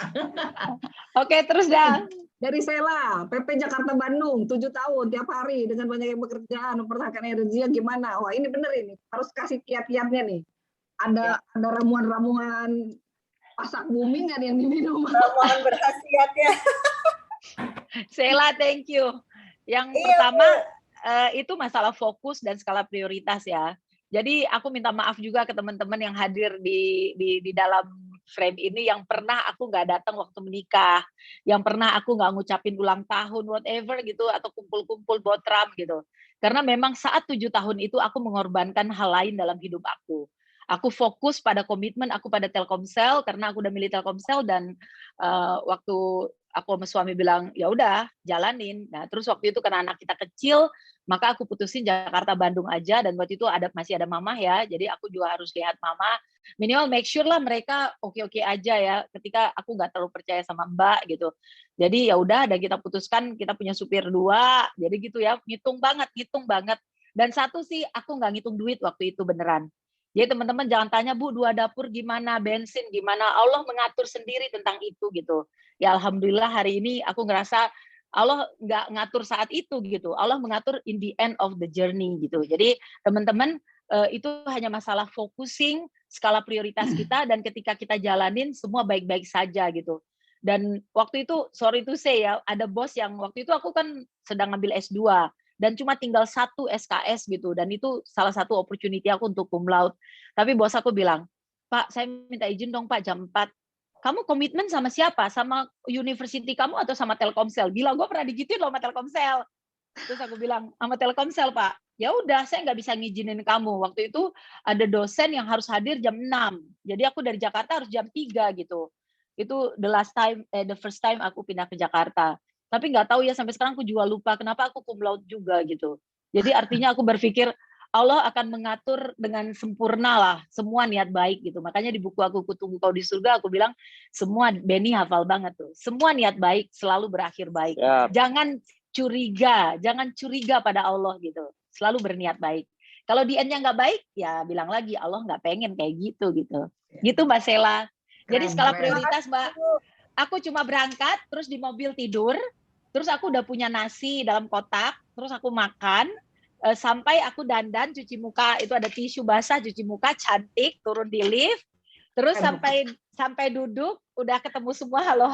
Oke, terus dah. Dari Sela, PP Jakarta Bandung, 7 tahun tiap hari dengan banyak pekerjaan, mempertahankan energinya gimana? Wah ini bener ini, harus kasih kiat-kiatnya nih. Ada ramuan-ramuan pasak bumi nggak yang diminum? Ramuan berkhasiat ya. Sela, thank you. Yang pertama itu masalah fokus dan skala prioritas ya. Jadi aku minta maaf juga ke teman-teman yang hadir di dalam frame ini yang pernah aku nggak datang waktu menikah, yang pernah aku nggak ngucapin ulang tahun whatever gitu atau kumpul-kumpul botram gitu. Karena memang saat 7 tahun itu aku mengorbankan hal lain dalam hidup aku. Aku fokus pada komitmen aku pada Telkomsel karena aku udah milih Telkomsel dan waktu aku sama suami bilang ya udah jalanin. Nah terus waktu itu karena anak kita kecil maka aku putusin Jakarta Bandung aja dan waktu itu masih ada mama ya. Jadi aku juga harus lihat mama. Minimal make sure lah mereka oke-oke aja ya. Ketika aku nggak terlalu percaya sama Mbak gitu. Jadi ya udah dan kita putuskan kita punya supir 2. Jadi gitu ya ngitung banget. Dan satu sih aku nggak ngitung duit waktu itu beneran. Jadi teman-teman jangan tanya Bu 2 dapur gimana, bensin gimana, Allah mengatur sendiri tentang itu gitu. Ya alhamdulillah hari ini aku ngerasa Allah nggak ngatur saat itu gitu. Allah mengatur in the end of the journey gitu. Jadi teman-teman itu hanya masalah focusing skala prioritas kita dan ketika kita jalanin semua baik-baik saja gitu. Dan waktu itu sorry to say ya ada bos yang waktu itu aku kan sedang ngambil S2 dan cuma tinggal 1 SKS gitu dan itu salah satu opportunity aku untuk cum laude. Tapi bos aku bilang, "Pak, saya minta izin dong Pak jam 4. Kamu komitmen sama siapa? Sama university kamu atau sama Telkomsel?" Gila, gue pernah digituin loh sama Telkomsel. Terus aku bilang, "Sama Telkomsel, Pak." Ya udah, saya nggak bisa ngizinin kamu. Waktu itu ada dosen yang harus hadir jam 6. Jadi aku dari Jakarta harus jam 3 gitu. Itu the first time aku pindah ke Jakarta. Tapi nggak tahu ya sampai sekarang aku juga lupa kenapa aku cum laude juga gitu. Jadi artinya aku berpikir Allah akan mengatur dengan sempurna lah semua niat baik gitu. Makanya di buku aku Kutunggu Kau di Surga aku bilang semua Benny hafal banget tuh. Semua niat baik selalu berakhir baik. Yep. Jangan curiga pada Allah gitu. Selalu berniat baik. Kalau di end-nya nggak baik ya bilang lagi Allah nggak pengen kayak gitu gitu. Gitu Mbak Sela. Jadi skala prioritas Mbak. Aku cuma berangkat terus di mobil tidur. Terus aku udah punya nasi dalam kotak, terus aku makan, sampai aku dandan, cuci muka, itu ada tisu basah, cuci muka, cantik, turun di lift, terus sampai duduk, udah ketemu semua, halo,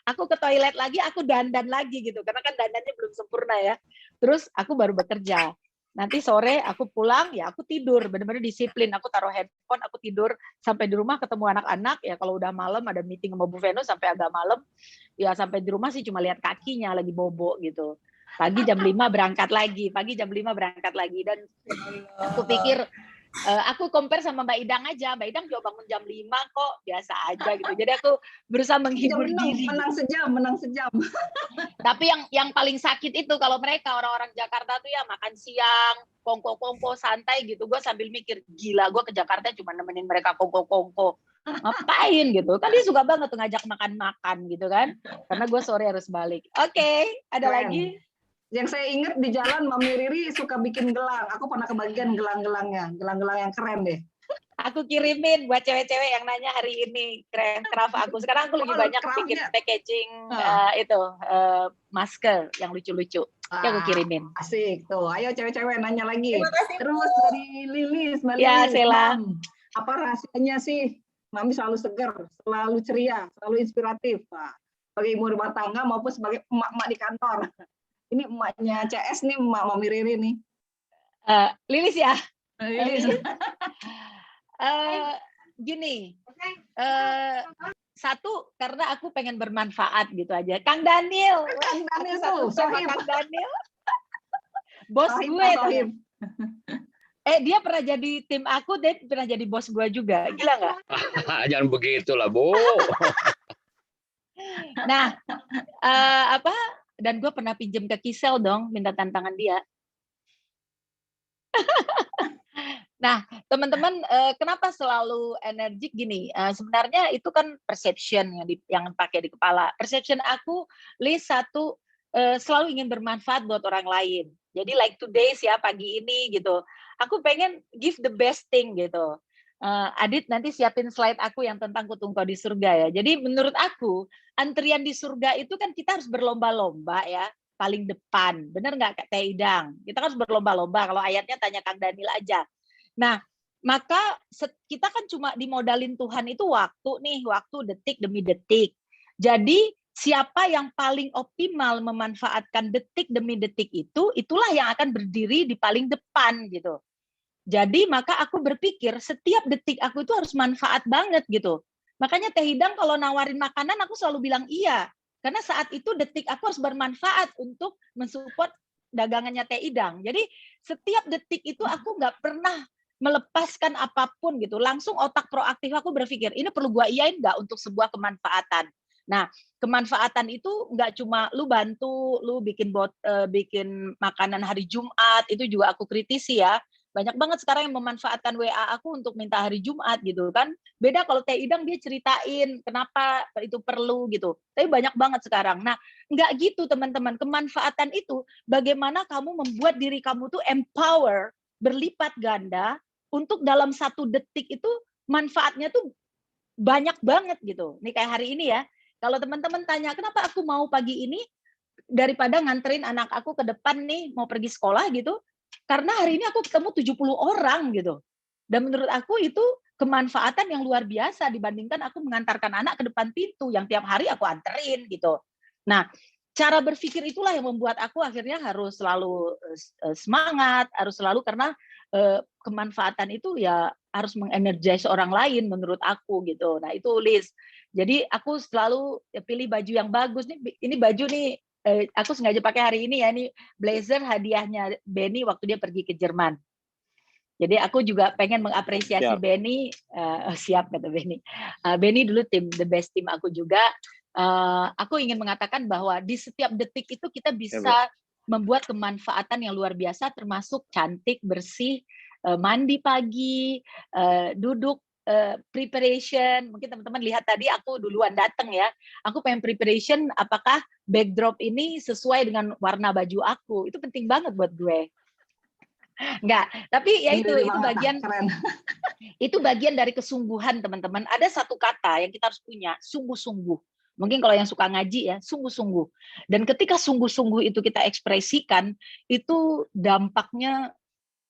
aku ke toilet lagi, aku dandan lagi gitu, karena kan dandannya belum sempurna ya. Terus aku baru bekerja. Nanti sore aku pulang, ya aku tidur, benar-benar disiplin, aku taruh handphone, aku tidur, sampai di rumah ketemu anak-anak, ya kalau udah malam ada meeting sama Bu Veno sampai agak malam, ya sampai di rumah sih cuma lihat kakinya lagi bobo gitu. Pagi jam 5 berangkat lagi, dan aku pikir, aku compare sama Mbak Idang aja, Mbak Idang juga bangun jam 5 kok, biasa aja gitu. Jadi aku berusaha menghibur diri. Menang sejam. Tapi yang paling sakit itu kalau mereka orang-orang Jakarta tuh ya makan siang, kongko-kongko santai gitu. Gue sambil mikir, gila gue ke Jakarta cuma nemenin mereka kongko-kongko. Ngapain gitu. Kan dia suka banget tuh ngajak makan-makan gitu kan. Karena gue sore harus balik. Oke, ada lagi? Yang saya ingat di jalan Mami Riri suka bikin gelang. Aku pernah kebagian gelang-gelangnya. Gelang-gelang yang keren deh. Aku kirimin buat cewek-cewek yang nanya hari ini craft aku. Sekarang aku lagi banyak bikin packaging masker yang lucu-lucu. Ya aku kirimin. Asik tuh. Ayo cewek-cewek nanya lagi. Terima kasih. Terus dari Lilis, Mbak Ya, Lilis. Sela. Apa rahasianya sih Mami selalu segar, selalu ceria, selalu inspiratif? Sebagai ibu rumah tangga maupun sebagai emak-emak di kantor. Ini emaknya CS nih, emak Mami Riri nih. Lilis ya. Lilis. Gini, satu karena aku pengen bermanfaat gitu aja. Kang Daniel tuh, sama Kang Daniel, bos gue tuh. Dia pernah jadi tim aku, dia pernah jadi bos gue juga. Gila nggak? Jangan begitulah, Bu. Nah, dan gue pernah pinjam ke Kisel dong, minta tantangan dia. Nah, teman-teman, kenapa selalu energik gini? Sebenarnya itu kan perception yang pakai di kepala. Perception aku, list satu, selalu ingin bermanfaat buat orang lain. Jadi like today ya, pagi ini gitu. Aku pengen give the best thing gitu. Adit nanti siapin slide aku yang tentang kutung kau di surga ya. Jadi menurut aku, antrian di surga itu kan kita harus berlomba-lomba ya. Paling depan. Bener nggak Kak Teh Idang? Kita harus berlomba-lomba. Kalau ayatnya tanya Kang Daniel aja. Nah, maka kita kan cuma dimodalin Tuhan itu waktu detik demi detik. Jadi siapa yang paling optimal memanfaatkan detik demi detik itu, itulah yang akan berdiri di paling depan gitu. Jadi maka aku berpikir setiap detik aku itu harus manfaat banget gitu. Makanya Teh Hidang kalau nawarin makanan aku selalu bilang iya. Karena saat itu detik aku harus bermanfaat untuk mensupport dagangannya Teh Idang. Jadi setiap detik itu aku nggak pernah melepaskan apapun gitu. Langsung otak proaktif aku berpikir, ini perlu gua iyain nggak untuk sebuah kemanfaatan. Nah, kemanfaatan itu nggak cuma lu bantu, lu bikin makanan hari Jumat, itu juga aku kritisi ya. Banyak banget sekarang yang memanfaatkan WA aku untuk minta hari Jumat gitu kan. Beda kalau Teh Idang dia ceritain kenapa itu perlu gitu. Tapi banyak banget sekarang. Nah, nggak gitu teman-teman. Kemanfaatan itu bagaimana kamu membuat diri kamu tuh empower, berlipat ganda, untuk dalam satu detik itu manfaatnya tuh banyak banget gitu. Nih kayak hari ini ya, kalau teman-teman tanya kenapa aku mau pagi ini daripada nganterin anak aku ke depan nih mau pergi sekolah gitu, karena hari ini aku ketemu 70 orang gitu. Dan menurut aku itu kemanfaatan yang luar biasa dibandingkan aku mengantarkan anak ke depan pintu yang tiap hari aku anterin gitu. Nah, cara berpikir itulah yang membuat aku akhirnya harus selalu semangat, harus selalu karena kemanfaatan itu ya harus mengenergize orang lain menurut aku gitu. Nah itu Liz. Jadi aku selalu pilih baju yang bagus nih. Ini baju nih aku sengaja pakai hari ini ya. Ini blazer hadiahnya Benny waktu dia pergi ke Jerman. Jadi aku juga pengen mengapresiasi Benny. Siap kata Benny. Benny dulu the best team aku juga. Aku ingin mengatakan bahwa di setiap detik itu kita bisa membuat kemanfaatan yang luar biasa, termasuk cantik, bersih, mandi pagi, duduk, preparation. Mungkin teman-teman lihat tadi aku duluan datang ya. Aku pengen preparation apakah backdrop ini sesuai dengan warna baju aku. Itu penting banget buat gue. Enggak, tapi ya itu bagian itu bagian dari kesungguhan teman-teman. Ada satu kata yang kita harus punya, sungguh-sungguh. Mungkin kalau yang suka ngaji ya, sungguh-sungguh. Dan ketika sungguh-sungguh itu kita ekspresikan, itu dampaknya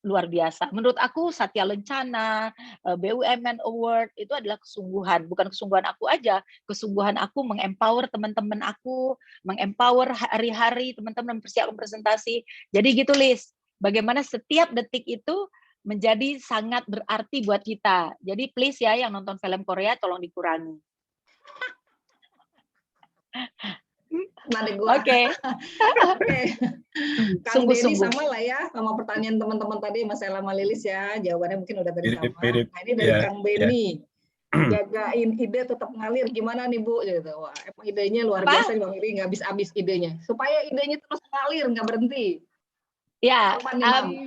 luar biasa. Menurut aku Satya Lencana, BUMN Award itu adalah kesungguhan. Bukan kesungguhan aku aja, kesungguhan aku mengempower teman-teman aku, mengempower hari-hari teman-teman mempersiapkan presentasi. Jadi gitu Liz, bagaimana setiap detik itu menjadi sangat berarti buat kita. Jadi please ya yang nonton film Korea tolong dikurangi. Oke. Kang Benny sama lah ya sama pertanyaan teman-teman tadi Mas Ella sama Lilis ya. Jawabannya mungkin udah tadi sama. Nah, ini dari Kang Benny. Jagain ide tetap ngalir gimana nih Bu gitu. Wah, emang idenya luar biasa nih Bang Iri, nggak habis-habis idenya. Supaya idenya terus ngalir, nggak berhenti. Ya,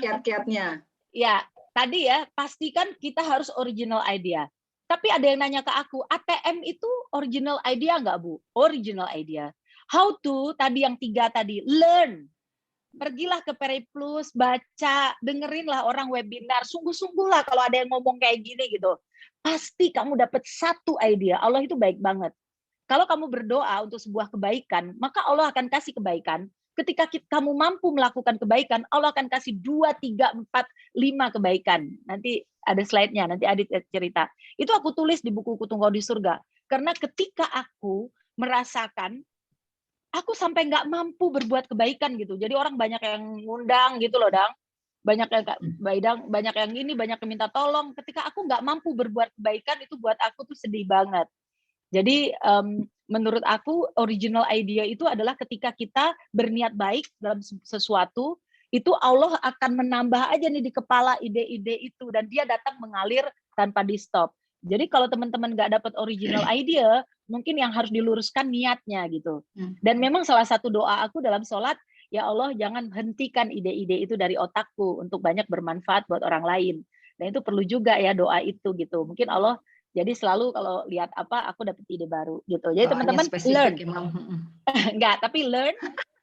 kiat-kiatnya. Ya, tadi ya pastikan kita harus original idea. Tapi ada yang nanya ke aku, ATM itu original idea nggak Bu? Original idea. How to, tadi yang 3 tadi, learn. pergilah ke Periplus, baca, dengerinlah orang webinar, sungguh-sungguhlah kalau ada yang ngomong kayak gini gitu. Pasti kamu dapat satu idea. Allah itu baik banget. Kalau kamu berdoa untuk sebuah kebaikan, maka Allah akan kasih kebaikan. Ketika kamu mampu melakukan kebaikan, Allah akan kasih 2, 3, 4, 5 kebaikan. Nanti ada slide-nya, nanti Adit cerita. Itu aku tulis di buku Tunggu di Surga. Karena ketika aku merasakan aku sampai nggak mampu berbuat kebaikan gitu. Jadi orang banyak yang ngundang gitu loh, Dang. Banyak yang banyak yang ini, banyak yang minta tolong. Ketika aku nggak mampu berbuat kebaikan, itu buat aku tuh sedih banget. Jadi menurut aku original idea itu adalah ketika kita berniat baik dalam sesuatu, itu Allah akan menambah aja nih di kepala ide-ide itu dan dia datang mengalir tanpa di stop. Jadi kalau teman-teman nggak dapat original idea, mungkin yang harus diluruskan niatnya gitu. Dan memang salah satu doa aku dalam sholat, ya Allah jangan hentikan ide-ide itu dari otakku untuk banyak bermanfaat buat orang lain. Dan itu perlu juga ya doa itu gitu. Mungkin Allah jadi selalu kalau lihat apa aku dapat ide baru gitu. Jadi teman-teman learn. Enggak, tapi learn,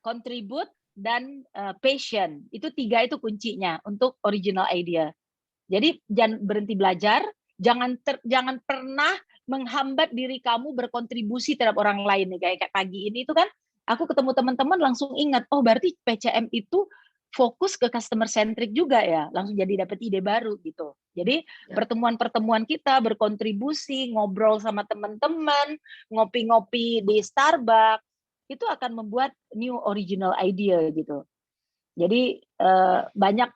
contribute dan passion. Itu 3 itu kuncinya untuk original idea. Jadi jangan berhenti belajar, jangan pernah menghambat diri kamu berkontribusi terhadap orang lain nih kayak pagi ini itu kan aku ketemu teman-teman langsung ingat oh berarti PCM itu fokus ke customer centric juga ya, langsung jadi dapat ide baru gitu. Jadi pertemuan-pertemuan kita berkontribusi, ngobrol sama teman-teman, ngopi-ngopi di Starbucks itu akan membuat new original idea gitu. Jadi banyak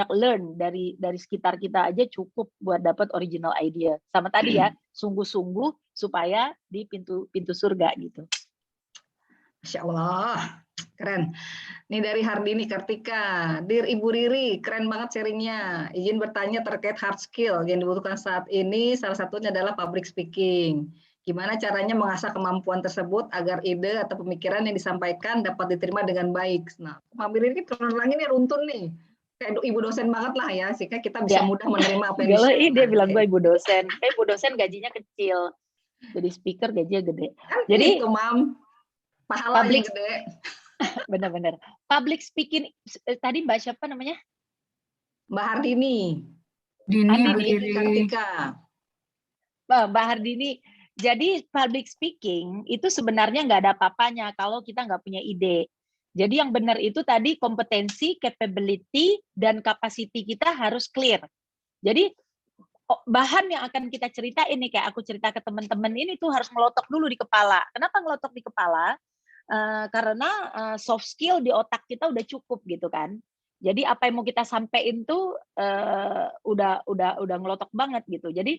learn dari sekitar kita aja cukup buat dapat original idea. Sama tadi ya, sungguh-sungguh supaya di pintu surga gitu. Masya Allah, keren. Ini dari Hardini Kartika. Dear Ibu Riri, keren banget sharingnya. Izin bertanya terkait hard skill yang dibutuhkan saat ini, salah satunya adalah public speaking. Gimana caranya mengasah kemampuan tersebut agar ide atau pemikiran yang disampaikan dapat diterima dengan baik. Nah, Mbak Riri terang ini runtun nih. Kayak ibu dosen banget lah ya, sehingga kita bisa mudah menerima apa yang di-share. Dia bilang gue ibu dosen. Kayak ibu dosen gajinya kecil. Jadi speaker gajinya gede. Kan jadi itu, Mam. Pahala yang gede. Benar-benar. Public speaking, tadi Mbak siapa namanya? Mbak Hardini. Hardini Kartika. Mbak Hardini, jadi public speaking itu sebenarnya nggak ada apa-apanya kalau kita nggak punya ide. Jadi yang benar itu tadi kompetensi, capability, dan capacity kita harus clear. Jadi bahan yang akan kita cerita ini kayak aku cerita ke teman-teman ini tuh harus melotok dulu di kepala. Kenapa ngelotok di kepala? Karena soft skill di otak kita udah cukup gitu kan. Jadi apa yang mau kita sampaikan tuh udah ngelotok banget gitu. Jadi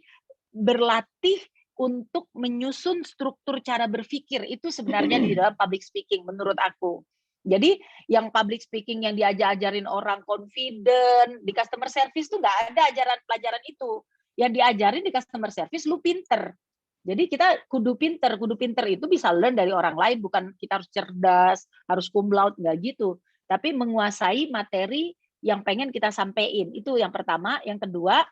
berlatih untuk menyusun struktur cara berpikir itu sebenarnya di dalam public speaking menurut aku. Jadi yang public speaking yang diajarin orang confident di customer service tuh nggak ada pelajaran itu. Yang diajarin di customer service lu pinter. Jadi kita kudu pinter itu bisa learn dari orang lain, bukan kita harus cerdas, harus cum laude, nggak gitu. Tapi menguasai materi yang pengen kita sampaikan, itu yang pertama. Yang kedua,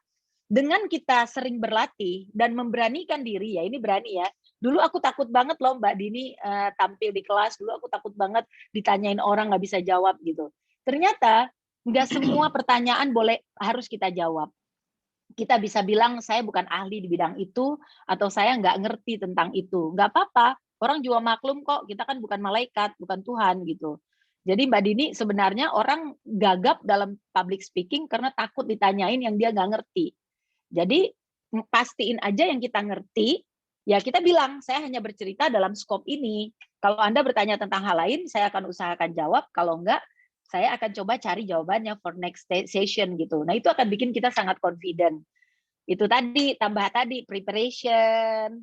dengan kita sering berlatih dan memberanikan diri, ya ini berani ya. Dulu aku takut banget loh Mbak Dini tampil di kelas, dulu aku takut banget ditanyain orang nggak bisa jawab gitu. Ternyata nggak semua pertanyaan harus kita jawab. Kita bisa bilang saya bukan ahli di bidang itu atau saya nggak ngerti tentang itu. Nggak apa-apa, orang juga maklum kok, kita kan bukan malaikat, bukan Tuhan gitu. Jadi Mbak Dini sebenarnya orang gagap dalam public speaking karena takut ditanyain yang dia nggak ngerti. Jadi pastiin aja yang kita ngerti, ya kita bilang saya hanya bercerita dalam skop ini. Kalau Anda bertanya tentang hal lain, saya akan usahakan jawab. Kalau enggak, saya akan coba cari jawabannya for next session gitu. Nah itu akan bikin kita sangat confident. Itu tadi, tambah tadi preparation,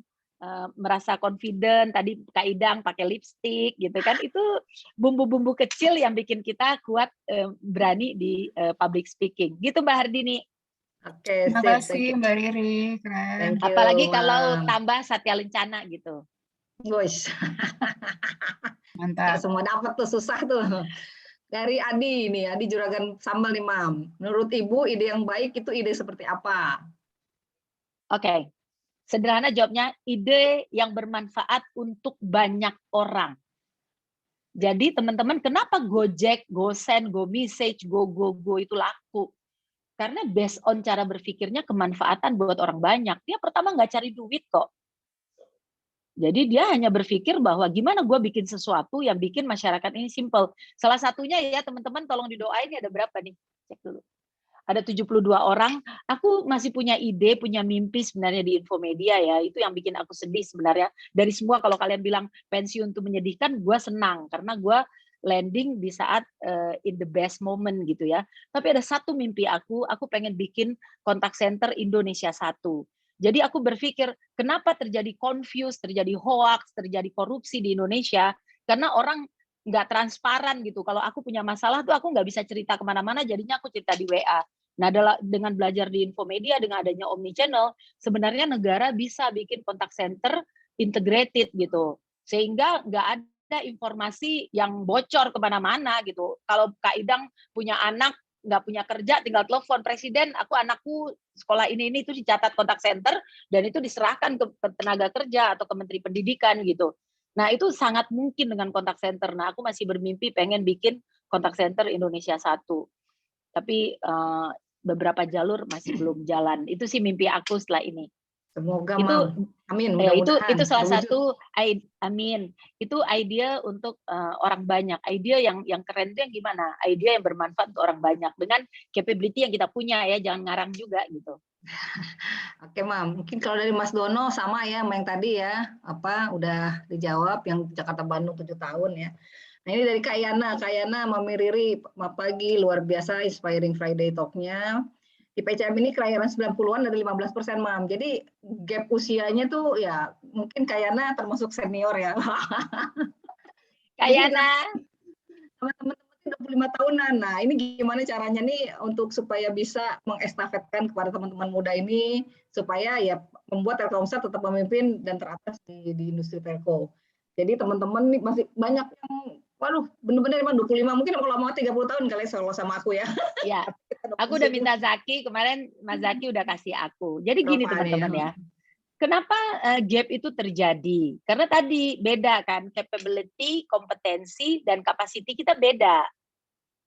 merasa confident, tadi Kak Idang pakai lipstick gitu kan, itu bumbu-bumbu kecil yang bikin kita kuat berani di public speaking. Gitu Mbak Hardini. Oke, terima kasih Mbak Riri, keren. Apalagi kalau tambah Satya Lencana gitu. Guys. Mantap. Ya, semua dapat tuh, susah tuh. Dari Adi nih, Adi Juragan Sambal nih, Mam. Menurut Ibu, ide yang baik itu ide seperti apa? Oke. Sederhana jawabnya, ide yang bermanfaat untuk banyak orang. Jadi teman-teman, kenapa Gojek, GoSend, GoMessage, Go itu laku? Karena based on cara berpikirnya kemanfaatan buat orang banyak. Dia pertama nggak cari duit kok. Jadi dia hanya berpikir bahwa gimana gue bikin sesuatu yang bikin masyarakat ini simple. Salah satunya ya teman-teman, tolong didoain, ada berapa nih? Cek dulu. Ada 72 orang. Aku masih punya ide, punya mimpi sebenarnya di Infomedia ya. Itu yang bikin aku sedih sebenarnya. Dari semua, kalau kalian bilang pensiun itu menyedihkan, gue senang. Karena gue landing di saat in the best moment gitu ya. Tapi ada satu mimpi aku pengen bikin kontak center Indonesia 1. Jadi aku berpikir, kenapa terjadi confuse, terjadi hoax, terjadi korupsi di Indonesia? Karena orang nggak transparan gitu. Kalau aku punya masalah tuh aku nggak bisa cerita kemana-mana, jadinya aku cerita di WA. Nah, dengan belajar di Infomedia, dengan adanya omnichannel, sebenarnya negara bisa bikin kontak center integrated gitu. Sehingga nggak ada informasi yang bocor kemana-mana gitu. Kalau Kak Idang punya anak, nggak punya kerja, tinggal telepon presiden, anakku sekolah ini itu dicatat kontak center, dan itu diserahkan ke tenaga kerja atau ke Menteri Pendidikan gitu. Nah, itu sangat mungkin dengan kontak center. Nah, aku masih bermimpi pengen bikin kontak center Indonesia 1. Tapi beberapa jalur masih belum jalan. Itu sih mimpi aku setelah ini. Semoga, itu, Mam. Amin, mudah-mudahan. itu salah satu, amin. Itu ide untuk orang banyak. Ide yang keren itu yang gimana? Ide yang bermanfaat untuk orang banyak dengan capability yang kita punya ya, jangan ngarang juga gitu. Oke, Mam. Mungkin kalau dari Mas Dono sama ya, yang tadi ya, udah dijawab yang Jakarta Bandung 7 tahun ya. Nah, ini dari Kak Yana, Mami Riri, pagi, luar biasa Inspiring Friday Talk-nya. Di PCM ini kelahiran 90-an ada 15%, Mam. Jadi gap usianya tuh ya mungkin Kak Yana termasuk senior ya. Kak Yana. Sama teman-teman 25 tahunan. Nah, ini gimana caranya nih untuk supaya bisa mengestafetkan kepada teman-teman muda ini supaya ya membuat Telkomsel tetap memimpin dan teratas di industri telco. Jadi teman-teman nih masih banyak yang benar-benar 25, mungkin kalau mau 30 tahun kali kalau sama aku ya. Ya, aku udah minta Zaki, kemarin Mas Zaki udah kasih aku. Jadi gini teman-teman ya. Kenapa gap itu terjadi? Karena tadi beda kan, capability, kompetensi, dan capacity kita beda.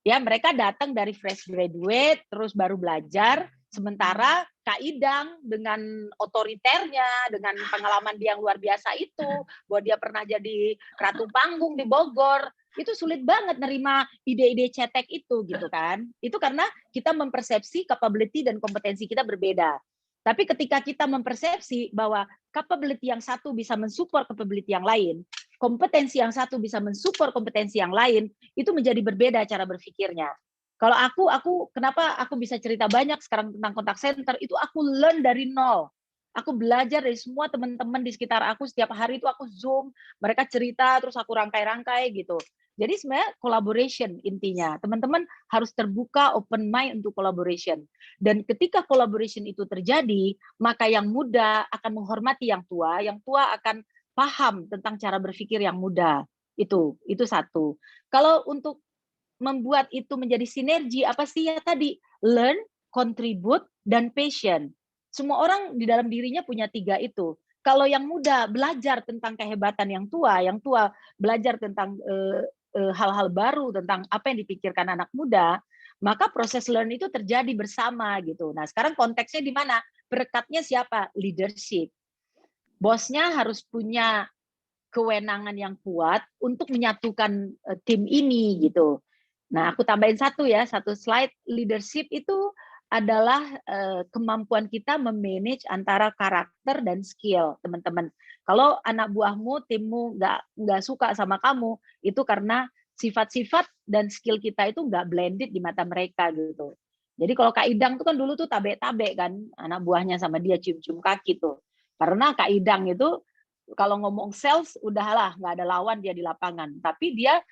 Ya, mereka datang dari fresh graduate, terus baru belajar, sementara Kak Idang dengan otoriternya, dengan pengalaman dia yang luar biasa itu, bahwa dia pernah jadi ratu panggung di Bogor, itu sulit banget nerima ide-ide cetek itu gitu kan. Itu karena kita mempersepsi capability dan kompetensi kita berbeda. Tapi ketika kita mempersepsi bahwa capability yang satu bisa mensupport capability yang lain, kompetensi yang satu bisa mensupport kompetensi yang lain, itu menjadi berbeda cara berpikirnya. Kalau aku kenapa aku bisa cerita banyak sekarang tentang kontak center, itu aku learn dari nol. Aku belajar dari semua teman-teman di sekitar aku, setiap hari itu aku Zoom, mereka cerita, terus aku rangkai-rangkai gitu. Jadi sebenarnya collaboration intinya. Teman-teman harus terbuka, open mind untuk collaboration. Dan ketika collaboration itu terjadi, maka yang muda akan menghormati yang tua akan paham tentang cara berpikir yang muda. Itu satu. Kalau untuk membuat itu menjadi sinergi, apa sih ya tadi? Learn, contribute, dan passion. Semua orang di dalam dirinya punya 3 itu. Kalau yang muda belajar tentang kehebatan yang tua belajar tentang hal-hal baru, tentang apa yang dipikirkan anak muda, maka proses learn itu terjadi bersama gitu. Nah, sekarang konteksnya di mana? Perekatnya siapa? Leadership. Bosnya harus punya kewenangan yang kuat untuk menyatukan tim ini gitu. Nah, aku tambahin satu slide. Leadership itu adalah kemampuan kita memanage antara karakter dan skill, teman-teman. Kalau anak buahmu, timmu nggak suka sama kamu, itu karena sifat-sifat dan skill kita itu nggak blended di mata mereka gitu. Jadi kalau Kak Idang itu kan dulu tuh tabe-tabe kan, anak buahnya sama dia cium-cium kaki tuh. Karena Kak Idang itu kalau ngomong sales udahlah nggak ada lawan dia di lapangan. Tapi dia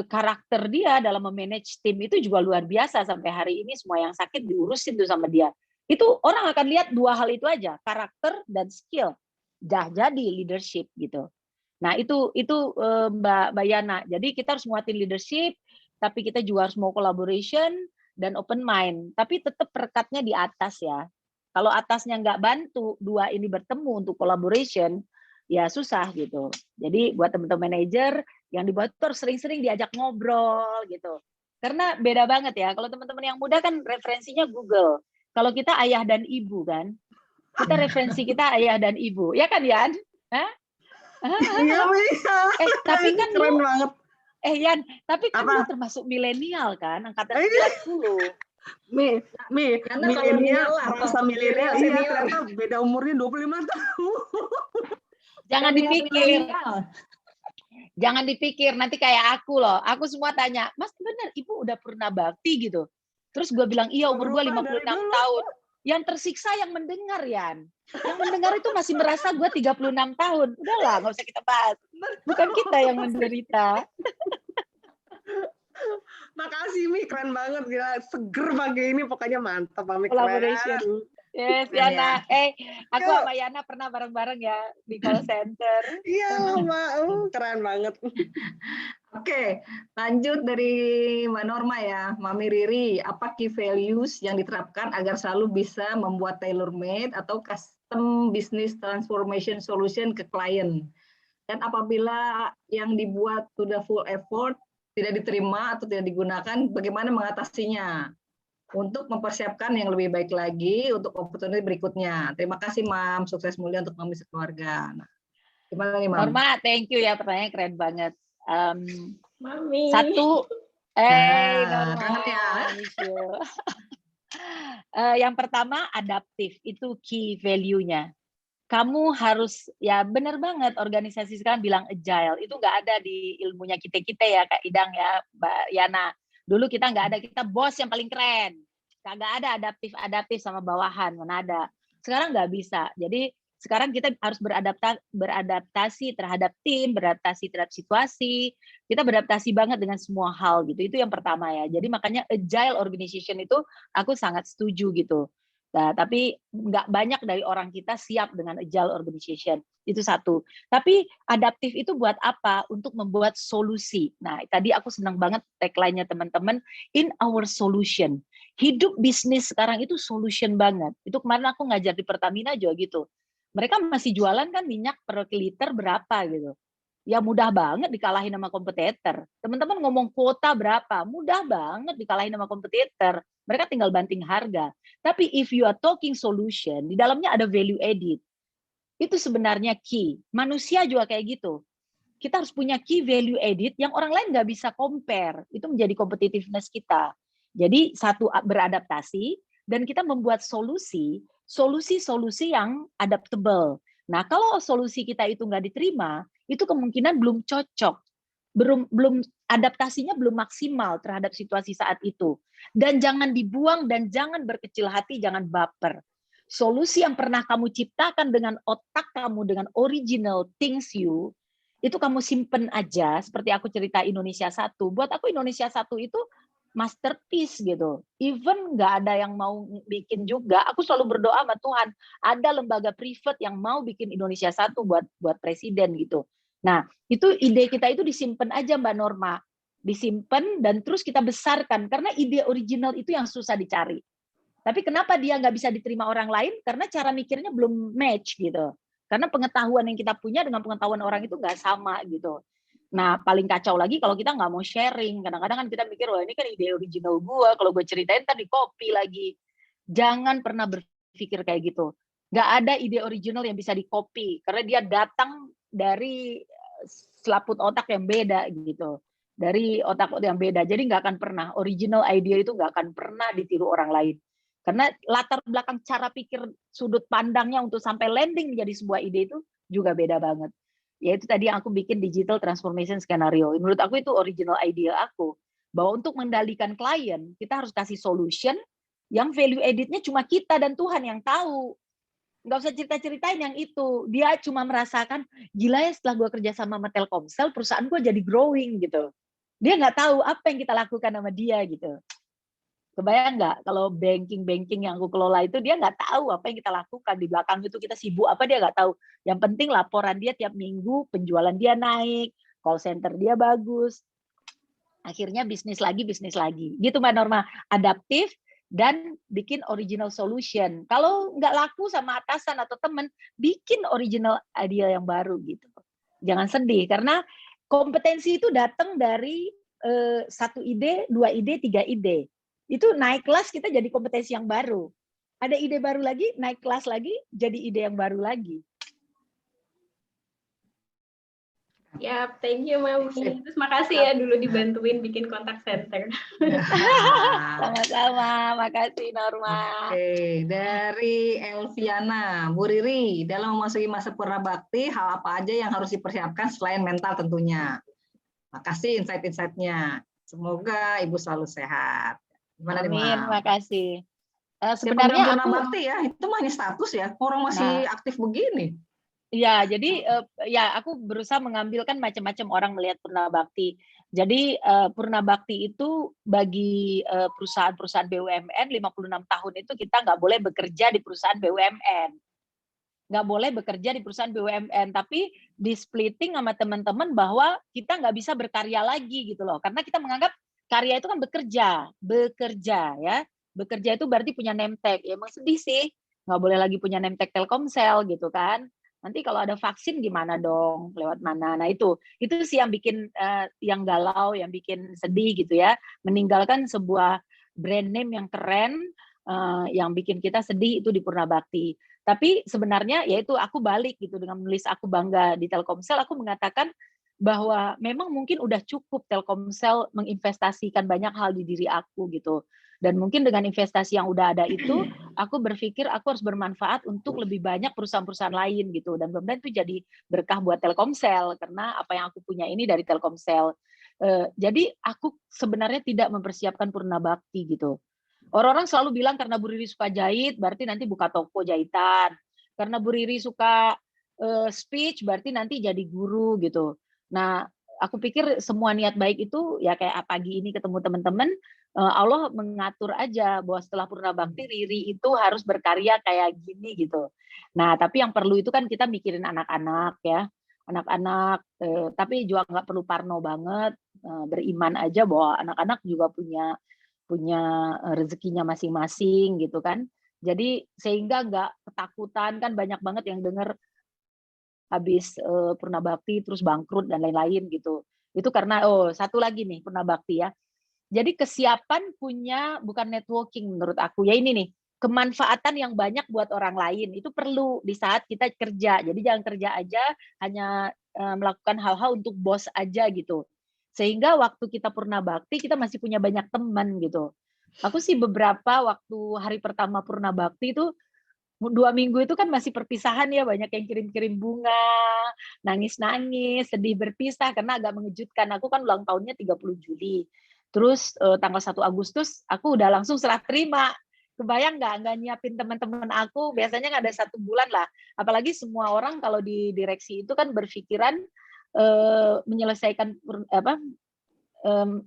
karakter dia dalam memanage tim itu juga luar biasa, sampai hari ini semua yang sakit diurusin tuh sama dia. Itu orang akan lihat 2 hal itu aja, karakter dan skill. Dah jadi leadership gitu. Nah, itu Mbak Yana. Jadi kita harus nguatin leadership, tapi kita juga harus mau collaboration dan open mind. Tapi tetap perekatnya di atas ya. Kalau atasnya nggak bantu 2 ini bertemu untuk collaboration, ya susah gitu. Jadi buat teman-teman manajer yang di bawah itu harus sering-sering diajak ngobrol gitu. Karena beda banget ya. Kalau teman-teman yang muda kan referensinya Google. Kalau kita ayah dan ibu kan, kita referensi kita ayah dan ibu. Ya kan, Yan? Hah? Iya, Tapi kan keren lu, banget. Yan, tapi kan Apa? lu termasuk milenial kan, angkatan Iya. 90. Karena kalau milenial, milenial, rasa milenial, iya senior. ternyata beda umurnya 25 tahun. Jangan Senior dipikir. milenial. Jangan dipikir nanti kayak aku loh. Aku semua tanya, Mas benar ibu udah pernah bakti gitu. Terus gue bilang, iya umur gue 56 tahun. Yang tersiksa yang mendengar, Yan. Yang mendengar itu masih merasa gue 36 tahun. Udahlah, nggak usah kita bahas. Bukan kita yang menderita. Makasih Mi, keren banget, gila seger pagi ini, pokoknya mantap Mi, Collaboration. keren. Yes, Keren Yana. Aku Yuk. sama Yana pernah bareng-bareng ya di call center. Iya, Mbak, keren banget. Oke, lanjut dari Mbak Norma ya, Mami Riri, apa key values yang diterapkan agar selalu bisa membuat tailor-made atau custom business transformation solution ke klien? Dan apabila yang dibuat sudah full effort, tidak diterima atau tidak digunakan, bagaimana mengatasinya? Untuk mempersiapkan yang lebih baik lagi untuk opportunity berikutnya. Terima kasih, Mam. Sukses mulia untuk Mami sekeluarga. Nah, gimana nih, Mam? Norma, thank you ya, pertanyaannya keren banget. Mami. Satu, Norma, kangen ya. miss you. Yang pertama, adaptif, itu key value-nya. Kamu harus, ya benar banget, organisasi sekarang bilang agile, itu nggak ada di ilmunya kita-kita ya, Kak Idang ya, Mbak Yana. Dulu kita nggak ada, kita bos yang paling keren. Nggak ada adaptif sama bawahan, mana ada. Sekarang nggak bisa. Jadi sekarang kita harus beradaptasi terhadap tim, beradaptasi terhadap situasi. Kita beradaptasi banget dengan semua hal gitu. Itu yang pertama ya. Jadi makanya agile organization itu aku sangat setuju gitu. Nah, tapi nggak banyak dari orang kita siap dengan agile organization. Itu satu. Tapi adaptif itu buat apa? Untuk membuat solusi. Nah, tadi aku senang banget tagline-nya teman-teman, in our solution. Hidup bisnis sekarang itu solution banget. Itu kemarin aku ngajar di Pertamina juga gitu. Mereka masih jualan kan minyak per liter berapa gitu. Ya mudah banget dikalahin sama kompetitor. Teman-teman ngomong kuota berapa, mudah banget dikalahin sama kompetitor. Mereka tinggal banting harga. Tapi if you are talking solution, di dalamnya ada value added. Itu sebenarnya key. Manusia juga kayak gitu. Kita harus punya key value added yang orang lain nggak bisa compare. Itu menjadi competitiveness kita. Jadi satu, beradaptasi, dan kita membuat solusi yang adaptable. Nah, kalau solusi kita itu nggak diterima, itu kemungkinan belum cocok. Belum adaptasinya belum maksimal terhadap situasi saat itu. Dan jangan dibuang dan jangan berkecil hati, jangan baper. Solusi yang pernah kamu ciptakan dengan otak kamu, dengan original things you, itu kamu simpen aja, seperti aku cerita Indonesia 1. Buat aku Indonesia 1 itu masterpiece gitu. Even nggak ada yang mau bikin juga, aku selalu berdoa sama Tuhan, ada lembaga privat yang mau bikin Indonesia 1 buat presiden gitu. Nah, itu ide kita itu disimpan aja Mbak Norma. Disimpan dan terus kita besarkan, karena ide original itu yang susah dicari. Tapi kenapa dia nggak bisa diterima orang lain? Karena cara mikirnya belum match gitu. Karena pengetahuan yang kita punya dengan pengetahuan orang itu nggak sama gitu. Nah, paling kacau lagi kalau kita nggak mau sharing. Kadang-kadang kan kita mikir, wah ini kan ide original gue, kalau gue ceritain ntar di copy lagi. Jangan pernah berpikir kayak gitu. Nggak ada ide original yang bisa di copy, karena dia datang dari selaput otak yang beda gitu. Dari otak yang beda. Jadi nggak akan pernah, original idea itu nggak akan pernah ditiru orang lain. Karena latar belakang cara pikir, sudut pandangnya untuk sampai landing menjadi sebuah ide itu juga beda banget. Yaitu tadi yang aku bikin digital transformation scenario. Menurut aku itu original idea aku. Bahwa untuk mengendalikan klien, kita harus kasih solution yang value added-nya cuma kita dan Tuhan yang tahu. Nggak usah cerita-ceritain yang itu. Dia cuma merasakan, gila ya setelah gue kerja sama Telkomsel, perusahaan gue jadi growing gitu. Dia nggak tahu apa yang kita lakukan sama dia gitu. Kebayang nggak kalau banking yang aku kelola itu dia nggak tahu apa yang kita lakukan di belakang itu, kita sibuk apa dia nggak tahu. Yang penting laporan dia tiap minggu, penjualan dia naik, call center dia bagus. Akhirnya bisnis lagi. Gitu Mbak Norma, adaptif dan bikin original solution. Kalau nggak laku sama atasan atau teman, bikin original idea yang baru gitu. Jangan sedih karena kompetensi itu datang dari 1 ide, 2 ide, 3 ide. Itu naik kelas kita jadi kompetensi yang baru. Ada ide baru lagi, naik kelas lagi, jadi ide yang baru lagi. Ya, thank you Mami. Terus makasih ya dulu dibantuin bikin kontak center. Sama-sama, makasih Norma. Oke, dari Elviana, Bu Riri, dalam memasuki masa purna bakti, hal apa aja yang harus dipersiapkan selain mental tentunya? Makasih insight-insight-nya. Semoga Ibu selalu sehat. Gimana nih, Amin, Mam? makasih. Sebenarnya Sebenarnya purna aku bakti ya, itu mah hanya status ya. Orang masih aktif begini. ya, jadi ya aku berusaha mengambilkan macam-macam orang melihat purna bakti. Jadi purna bakti itu bagi perusahaan-perusahaan BUMN 56 tahun itu kita nggak boleh bekerja di perusahaan BUMN. Nggak boleh bekerja di perusahaan BUMN, tapi di splitting sama teman-teman bahwa kita nggak bisa berkarya lagi gitu loh. Karena kita menganggap karya itu kan bekerja ya. Bekerja itu berarti punya name tag. Ya emang sedih sih, nggak boleh lagi punya name tag Telkomsel gitu kan. Nanti kalau ada vaksin gimana dong, lewat mana? Nah itu sih yang bikin yang galau, yang bikin sedih gitu ya. Meninggalkan sebuah brand name yang keren, yang bikin kita sedih itu di Purna Bakti. Tapi sebenarnya yaitu aku balik gitu dengan menulis aku bangga di Telkomsel, aku mengatakan bahwa memang mungkin udah cukup Telkomsel menginvestasikan banyak hal di diri aku gitu. Dan mungkin dengan investasi yang udah ada itu, aku berpikir aku harus bermanfaat untuk lebih banyak perusahaan-perusahaan lain gitu. Dan mudah-mudahan itu jadi berkah buat Telkomsel karena apa yang aku punya ini dari Telkomsel. Jadi aku sebenarnya tidak mempersiapkan purna bakti gitu. Orang-orang selalu bilang karena Bu Riri suka jahit, berarti nanti buka toko jahitan. Karena Bu Riri suka speech, berarti nanti jadi guru gitu. Nah, aku pikir semua niat baik itu ya kayak pagi ini ketemu teman-teman, Allah mengatur aja bahwa setelah purna bakti Riri itu harus berkarya kayak gini gitu. Nah, tapi yang perlu itu kan kita mikirin anak-anak ya, anak-anak. Tapi juga nggak perlu parno banget, beriman aja bahwa anak-anak juga punya rezekinya masing-masing gitu kan. Jadi sehingga nggak ketakutan kan banyak banget yang dengar habis purna bakti terus bangkrut dan lain-lain gitu. Itu karena satu lagi nih purna bakti ya. Jadi kesiapan punya bukan networking menurut aku ya ini nih kemanfaatan yang banyak buat orang lain itu perlu di saat kita kerja. Jadi jangan kerja aja hanya melakukan hal-hal untuk bos aja gitu. Sehingga waktu kita purna bakti kita masih punya banyak teman gitu. Aku sih beberapa waktu hari pertama purna bakti itu 2 minggu itu kan masih perpisahan ya, banyak yang kirim-kirim bunga, nangis-nangis, sedih berpisah karena agak mengejutkan. Aku kan ulang tahunnya 30 Juli. Terus tanggal 1 Agustus aku udah langsung serah terima. Kebayang nggak nyiapin teman-teman aku, biasanya nggak ada 1 bulan lah. Apalagi semua orang kalau di direksi itu kan berpikiran menyelesaikan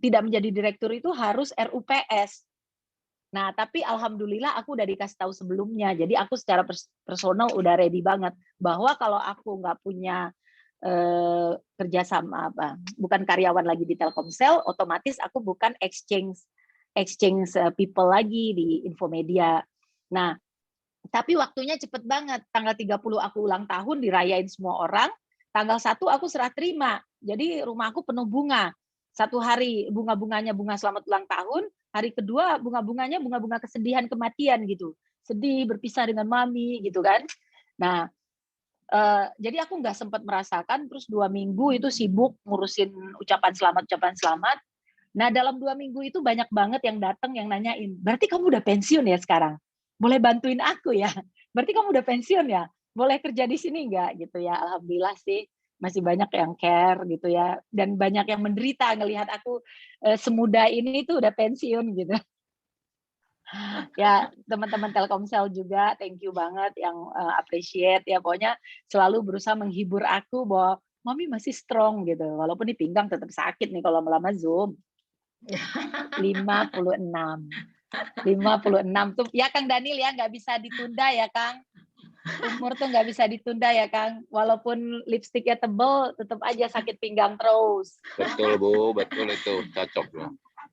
tidak menjadi direktur itu harus RUPS. Nah, tapi alhamdulillah aku udah dikasih tahu sebelumnya. Jadi aku secara personal udah ready banget bahwa kalau aku nggak punya kerjasama bukan karyawan lagi di Telkomsel, otomatis aku bukan exchange people lagi di Infomedia. Nah, tapi waktunya cepet banget. Tanggal 30 aku ulang tahun dirayain semua orang. Tanggal 1 aku serah terima. Jadi rumah aku penuh bunga. 1 hari bunga-bunganya bunga selamat ulang tahun, hari kedua bunga-bunganya bunga-bunga kesedihan kematian gitu. Sedih berpisah dengan mami gitu kan. Nah, jadi aku nggak sempat merasakan, terus 2 minggu itu sibuk ngurusin ucapan selamat. Nah, dalam 2 minggu itu banyak banget yang datang yang nanyain, berarti kamu udah pensiun ya sekarang? Boleh bantuin aku ya? Berarti kamu udah pensiun ya? Boleh kerja di sini nggak? Gitu ya, alhamdulillah sih masih banyak yang care gitu ya, dan banyak yang menderita ngelihat aku semuda ini tuh udah pensiun gitu. Ya teman-teman Telkomsel juga thank you banget yang appreciate ya, pokoknya selalu berusaha menghibur aku bahwa mami masih strong gitu, walaupun di pinggang tetap sakit nih kalau lama Zoom. 56 tuh ya Kang Daniel ya, nggak bisa ditunda ya Kang, umur tuh nggak bisa ditunda ya Kang, walaupun lipstiknya tebel tetap aja sakit pinggang terus. Betul Bu, betul itu cocok ya.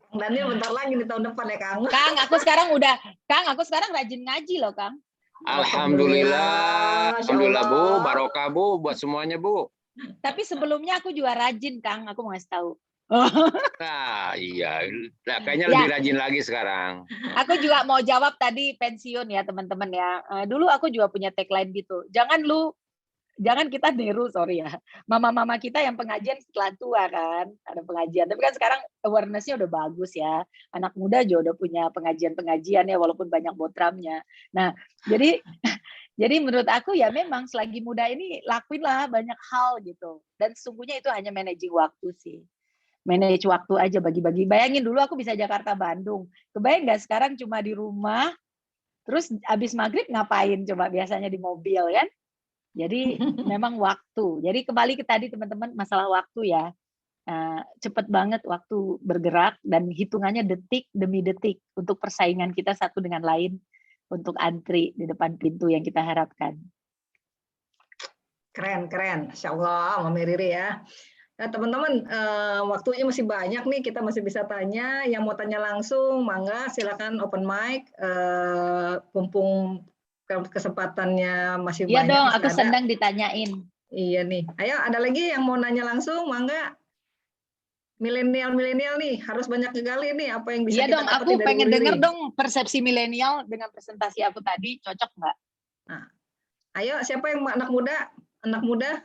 Kang Daniel bentar lagi nih tahun depan ya Kang. Kang, aku sekarang rajin ngaji loh, Kang. Alhamdulillah. Masya Alhamdulillah Bu, Allah. barokah Bu buat semuanya Bu. Tapi sebelumnya aku juga rajin, Kang. Aku mau ngasih tahu. Nah, iya. Nah, kayaknya Ya. lebih rajin lagi sekarang. Aku juga mau jawab tadi pensiun ya, teman-teman ya. Dulu aku juga punya tagline gitu. Jangan kita niru, sorry ya. Mama-mama kita yang pengajian setelah tua kan, ada pengajian. Tapi kan sekarang awareness-nya udah bagus ya. Anak muda juga udah punya pengajian-pengajian ya, walaupun banyak botramnya. Nah, jadi menurut aku ya memang selagi muda ini lakuinlah banyak hal gitu. Dan sesungguhnya itu hanya managing waktu sih. Manage waktu aja, bagi-bagi. Bayangin dulu aku bisa Jakarta-Bandung. Kebayang nggak sekarang cuma di rumah, terus abis maghrib ngapain coba biasanya di mobil kan? Jadi memang waktu. Jadi kembali ke tadi teman-teman masalah waktu ya. Cepet banget waktu bergerak dan hitungannya detik demi detik untuk persaingan kita satu dengan lain untuk antri di depan pintu yang kita harapkan. Keren. Insya Allah, Mami Riri ya. Nah, teman-teman, waktunya masih banyak nih, kita masih bisa tanya. Yang mau tanya langsung, mangga silakan open mic. Mumpung kesempatannya masih Iya banyak. dong, masih aku ada. senang ditanyain. Iya nih. Ayo, ada lagi yang mau nanya langsung, mangga. Milenial nih, harus banyak kegali nih apa yang bisa Iya kita dong, dapetin aku dari pengen Bu Riri. denger dong persepsi milenial dengan presentasi aku tadi, cocok nggak? Nah, ayo, siapa yang anak muda? Anak muda?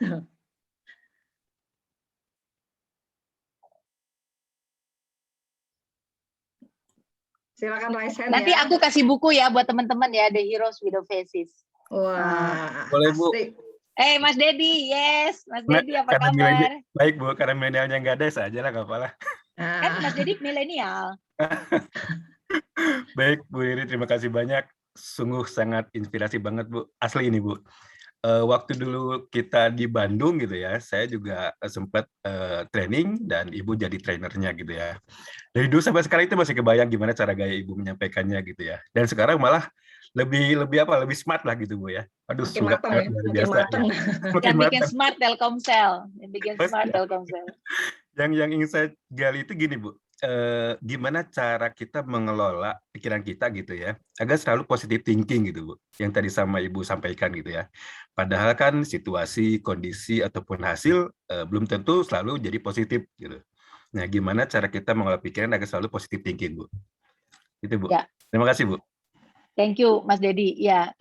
Silakan raise hand Nanti ya. aku kasih buku ya buat teman-teman ya, The Heroes with the Faces. Wah, Boleh, Bu. asik. Mas Dedi, yes. Mas Dedi apa Karena kabar? baik Bu, karena milenialnya nggak ada saja lah, nggak apa-apa. Kan Mas Dedi milenial. Baik Bu Riri, terima kasih banyak. Sungguh sangat inspirasi banget Bu. Asli ini Bu. Waktu dulu kita di Bandung gitu ya, saya juga sempat training dan Ibu jadi trainernya gitu ya. Dari dulu sampai sekarang itu masih kebayang gimana cara gaya Ibu menyampaikannya gitu ya. Dan sekarang malah lebih smart lah gitu Bu ya. Aduh, Makin sudah matang ya, luar makin biasa matang. ya. Makin Yang bikin matang. smart Telkomsel. Yang bikin Oh, smart siap. Telkomsel. Yang ingin saya gali itu gini Bu, gimana cara kita mengelola pikiran kita gitu ya, agar selalu positive thinking gitu Bu, yang tadi sama Ibu sampaikan gitu ya. Padahal kan situasi, kondisi, ataupun hasil belum tentu selalu jadi positif gitu. Nah, gimana cara kita mengelola pikiran agar selalu positive thinking Bu? Itu Bu. Ya. Terima kasih Bu. Thank you Mas Dedi. Ya,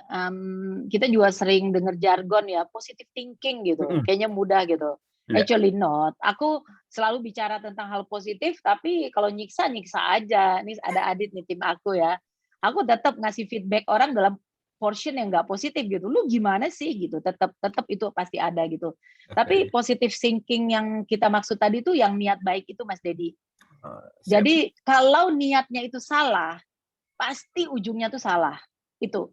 kita juga sering dengar jargon ya, positive thinking gitu. Kayaknya mudah gitu. Yeah. Actually not. Aku selalu bicara tentang hal positif, tapi kalau nyiksa aja. Ini ada Adit nih tim aku ya. Aku tetap ngasih feedback orang dalam portion yang nggak positif gitu. Lu gimana sih gitu? Tetap itu pasti ada gitu. Okay. Tapi positive thinking yang kita maksud tadi itu yang niat baik itu Mas Dedi. Jadi kalau niatnya itu salah, pasti ujungnya tuh salah. Itu.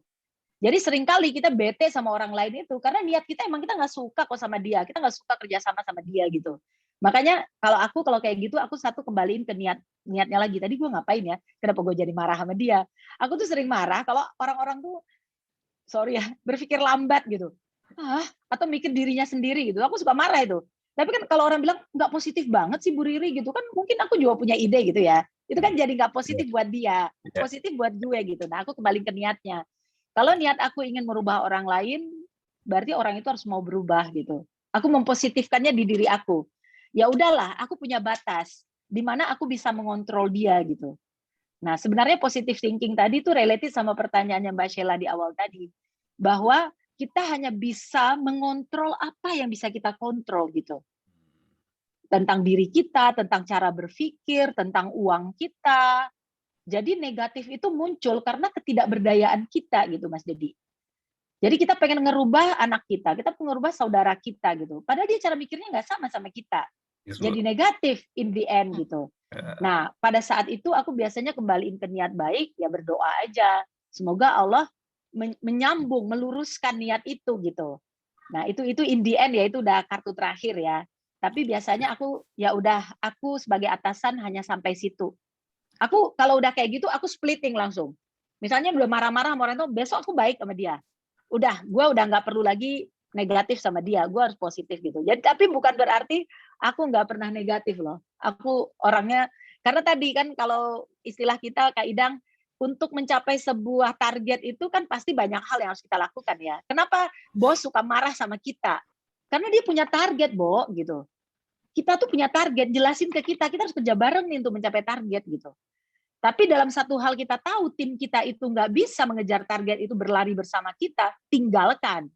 Jadi seringkali kita bete sama orang lain itu karena niat kita emang kita nggak suka kok sama dia, kita nggak suka kerjasama sama dia gitu. Makanya kalau kayak gitu aku kembaliin ke niatnya lagi. Tadi gue ngapain ya? Kenapa gue jadi marah sama dia? Aku tuh sering marah kalau orang-orang tuh sorry ya berpikir lambat gitu, atau mikir dirinya sendiri gitu. Aku suka marah itu. Tapi kan kalau orang bilang nggak positif banget sih Bu Riri gitu kan, mungkin aku juga punya ide gitu ya. Itu kan jadi nggak positif buat dia, positif buat gue gitu. Nah aku kembali ke niatnya. Kalau niat aku ingin merubah orang lain, berarti orang itu harus mau berubah gitu. Aku mempositifkannya di diri aku. Ya udahlah, aku punya batas di mana aku bisa mengontrol dia gitu. Nah, sebenarnya positive thinking tadi itu related sama pertanyaannya Mbak Sheila di awal tadi, bahwa kita hanya bisa mengontrol apa yang bisa kita kontrol gitu. Tentang diri kita, tentang cara berpikir, tentang uang kita. Jadi negatif itu muncul karena ketidakberdayaan kita gitu Mas Dedi. Jadi kita pengen ngerubah anak kita pengen ngerubah saudara kita gitu. Padahal dia cara mikirnya nggak sama kita. Jadi negatif in the end gitu. Nah pada saat itu aku biasanya kembaliin ke niat baik, ya berdoa aja. Semoga Allah menyambung, meluruskan niat itu gitu. Nah itu in the end ya itu udah kartu terakhir ya. Tapi biasanya aku sebagai atasan hanya sampai situ. Aku kalau udah kayak gitu aku splitting langsung. Misalnya udah marah-marah sama orang itu, besok aku baik sama dia. Gue udah nggak perlu lagi negatif sama dia, gue harus positif gitu. Jadi tapi bukan berarti aku nggak pernah negatif loh. Aku orangnya Karena tadi kan kalau istilah kita Kak Idang, untuk mencapai sebuah target itu kan pasti banyak hal yang harus kita lakukan ya. Kenapa bos suka marah sama kita? Karena dia punya target, Bo, gitu. Kita tuh punya target, jelasin ke kita harus kerja bareng nih untuk mencapai target gitu. Tapi dalam satu hal kita tahu tim kita itu nggak bisa mengejar target itu berlari bersama kita, tinggalkan.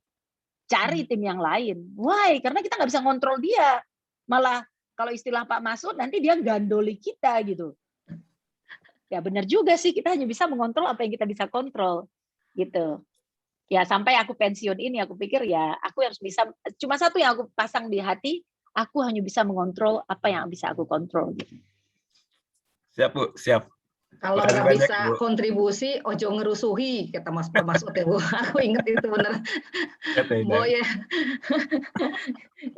Cari tim yang lain. Why? Karena kita nggak bisa ngontrol dia. Malah kalau istilah Pak Masud nanti dia gandoli kita gitu. Ya benar juga sih, kita hanya bisa mengontrol apa yang kita bisa kontrol gitu. Ya sampai aku pensiun ini aku pikir ya aku harus bisa, cuma satu yang aku pasang di hati, aku hanya bisa mengontrol apa yang bisa aku kontrol. Siap Bu, siap. Kalau Makasih nggak banyak, bisa Bu. kontribusi, ojo ngerusuhi, kata Mas Masud ya Bu. Aku inget itu bener. Ya, Teh Bu Idang. ya.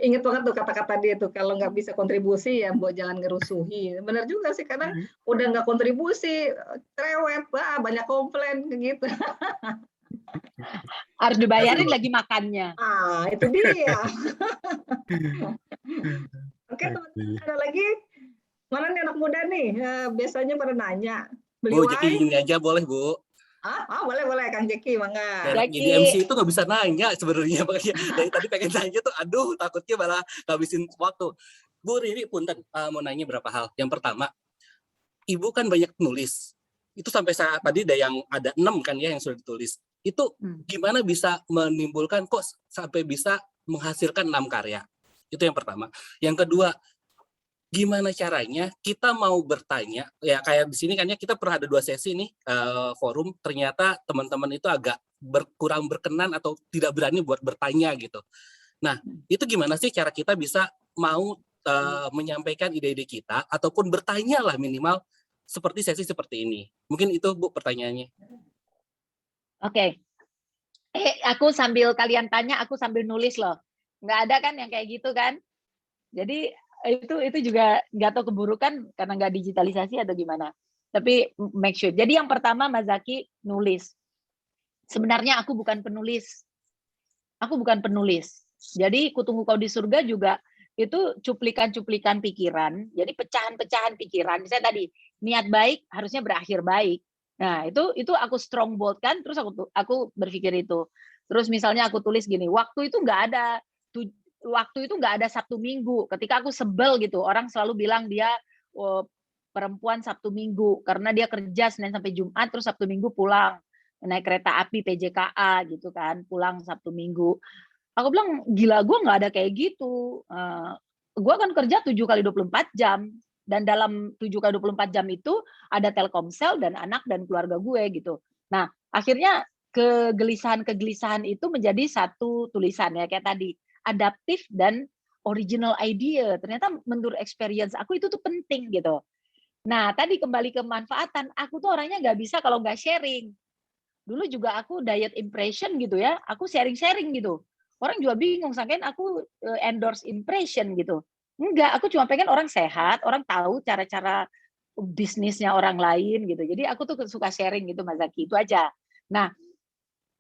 Ingat banget tuh kata-kata dia tuh, kalau nggak bisa kontribusi ya Bu jangan ngerusuhi. Bener juga sih, kadang udah nggak kontribusi, cerewet, wah banyak komplain gitu. Harus dibayarin lagi makannya. Ah, itu dia. Oke, teman-teman, ada lagi? Mana nih anak muda nih? Biasanya pada nanya. Beli Bu, Jeki wine? gini aja boleh, Bu. Boleh Kang Jeki, mangga. Kayak jadi MC itu nggak bisa nanya sebenarnya, makanya dari tadi pengen nanya tuh, aduh takutnya malah ngabisin waktu. Bu Riri, punten, mau nanya berapa hal. Yang pertama, Ibu kan banyak nulis. Itu sampai saat tadi ada 6 kan ya yang sudah ditulis. Itu gimana bisa menimbulkan kok sampai bisa menghasilkan 6 karya? Itu yang pertama. Yang kedua, gimana caranya kita mau bertanya, ya kayak di sini kan ya kita pernah ada 2 sesi nih forum, ternyata teman-teman itu agak kurang berkenan atau tidak berani buat bertanya gitu. Nah, itu gimana sih cara kita bisa mau menyampaikan ide-ide kita ataupun bertanya lah minimal seperti sesi seperti ini. Mungkin itu Bu pertanyaannya. Oke. Aku sambil kalian tanya, aku sambil nulis loh. Nggak ada kan yang kayak gitu kan? Jadi itu juga nggak tahu keburukan karena nggak digitalisasi atau gimana. Tapi make sure. Jadi yang pertama Mas Zaki nulis. Sebenarnya aku bukan penulis. Aku bukan penulis. Jadi Kutunggu Kau di Surga juga itu cuplikan-cuplikan pikiran. Jadi pecahan-pecahan pikiran. Misalnya tadi niat baik harusnya berakhir baik. Nah itu aku strong bold kan. Terus aku berpikir itu. Terus misalnya aku tulis gini, waktu itu nggak ada Sabtu Minggu. Ketika aku sebel gitu, orang selalu bilang dia perempuan Sabtu Minggu karena dia kerja Senin sampai Jumat terus Sabtu Minggu pulang naik kereta api PJKA gitu kan, pulang Sabtu Minggu. Aku bilang gila, gue nggak ada kayak gitu. Gue kan kerja 7 kali 24 jam dan dalam 7 kali 24 jam itu ada Telkomsel dan anak dan keluarga gue gitu. Nah akhirnya kegelisahan itu menjadi satu tulisan ya kayak tadi. Adaptif dan original idea. Ternyata menurut experience aku itu tuh penting gitu. Nah, tadi kembali ke manfaatan. Aku tuh orangnya nggak bisa kalau nggak sharing. Dulu juga aku diet impression gitu ya. Aku sharing-sharing gitu. Orang juga bingung, sangkain aku endorse impression gitu. Enggak, aku cuma pengen orang sehat, orang tahu cara-cara bisnisnya orang lain gitu. Jadi aku tuh suka sharing gitu Mas Zaki, itu aja. Nah,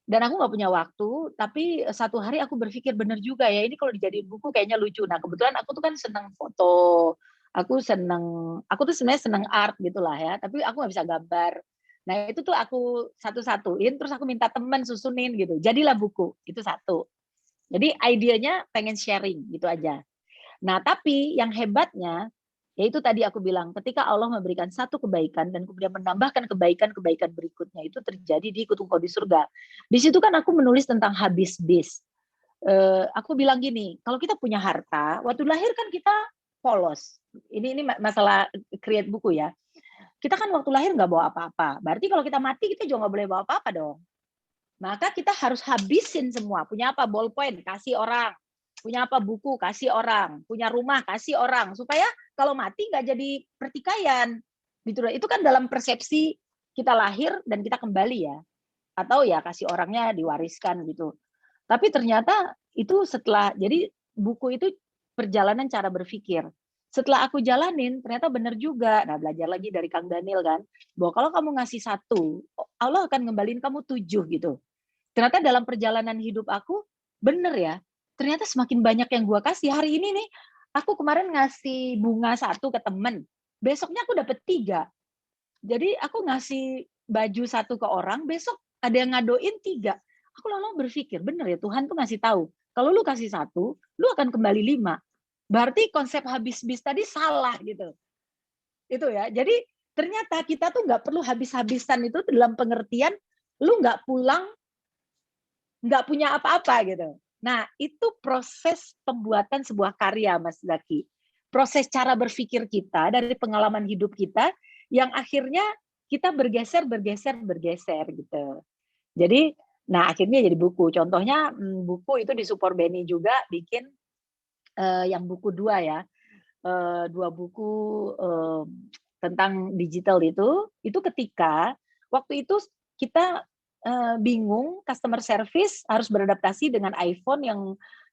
dan aku nggak punya waktu, tapi satu hari aku berpikir bener juga ya, ini kalau dijadiin buku kayaknya lucu. Nah kebetulan aku tuh kan senang foto, aku tuh sebenarnya senang art gitulah ya, tapi aku nggak bisa gambar. Nah itu tuh aku satu-satuin, terus aku minta teman susunin gitu, jadilah buku, itu satu. Jadi idenya pengen sharing gitu aja. Nah tapi yang hebatnya, yaitu tadi aku bilang, ketika Allah memberikan satu kebaikan dan kemudian menambahkan kebaikan-kebaikan berikutnya, itu terjadi di Kutunggu Kau di Surga. Di situ kan aku menulis tentang habis bis. Aku bilang gini, kalau kita punya harta, waktu lahir kan kita polos. Ini masalah create buku ya. Kita kan waktu lahir nggak bawa apa-apa. Berarti kalau kita mati, kita juga nggak boleh bawa apa-apa dong. Maka kita harus habisin semua. Punya apa? Ballpoint, kasih orang. Punya apa? Buku, kasih orang. Punya rumah, kasih orang. Supaya kalau mati nggak jadi pertikaian. Itu kan dalam persepsi kita lahir dan kita kembali ya. Atau ya kasih orangnya diwariskan gitu. Tapi ternyata itu setelah, jadi buku itu perjalanan cara berpikir. Setelah aku jalanin, ternyata benar juga. Nah belajar lagi dari Kang Daniel kan. Bahwa kalau kamu ngasih 1, Allah akan ngembalin kamu 7 gitu. Ternyata dalam perjalanan hidup aku, bener ya. Ternyata semakin banyak yang gue kasih. Hari ini nih, aku kemarin ngasih bunga 1 ke temen. besoknya aku dapat 3. Jadi aku ngasih baju 1 ke orang, besok ada yang ngadoin 3. Aku lama berpikir, bener ya Tuhan tuh ngasih tahu, kalau lu kasih 1, lu akan kembali 5. Berarti konsep habis-habis tadi salah gitu. Itu ya. Jadi ternyata kita tuh nggak perlu habis-habisan itu dalam pengertian lu nggak pulang, nggak punya apa-apa gitu. Nah, itu proses pembuatan sebuah karya, Mas Zaki. Proses cara berpikir kita dari pengalaman hidup kita yang akhirnya kita bergeser gitu. Jadi, nah akhirnya jadi buku. Contohnya buku itu disupport Benny juga bikin yang buku 2 ya. 2 buku tentang digital itu ketika waktu itu kita bingung customer service harus beradaptasi dengan iPhone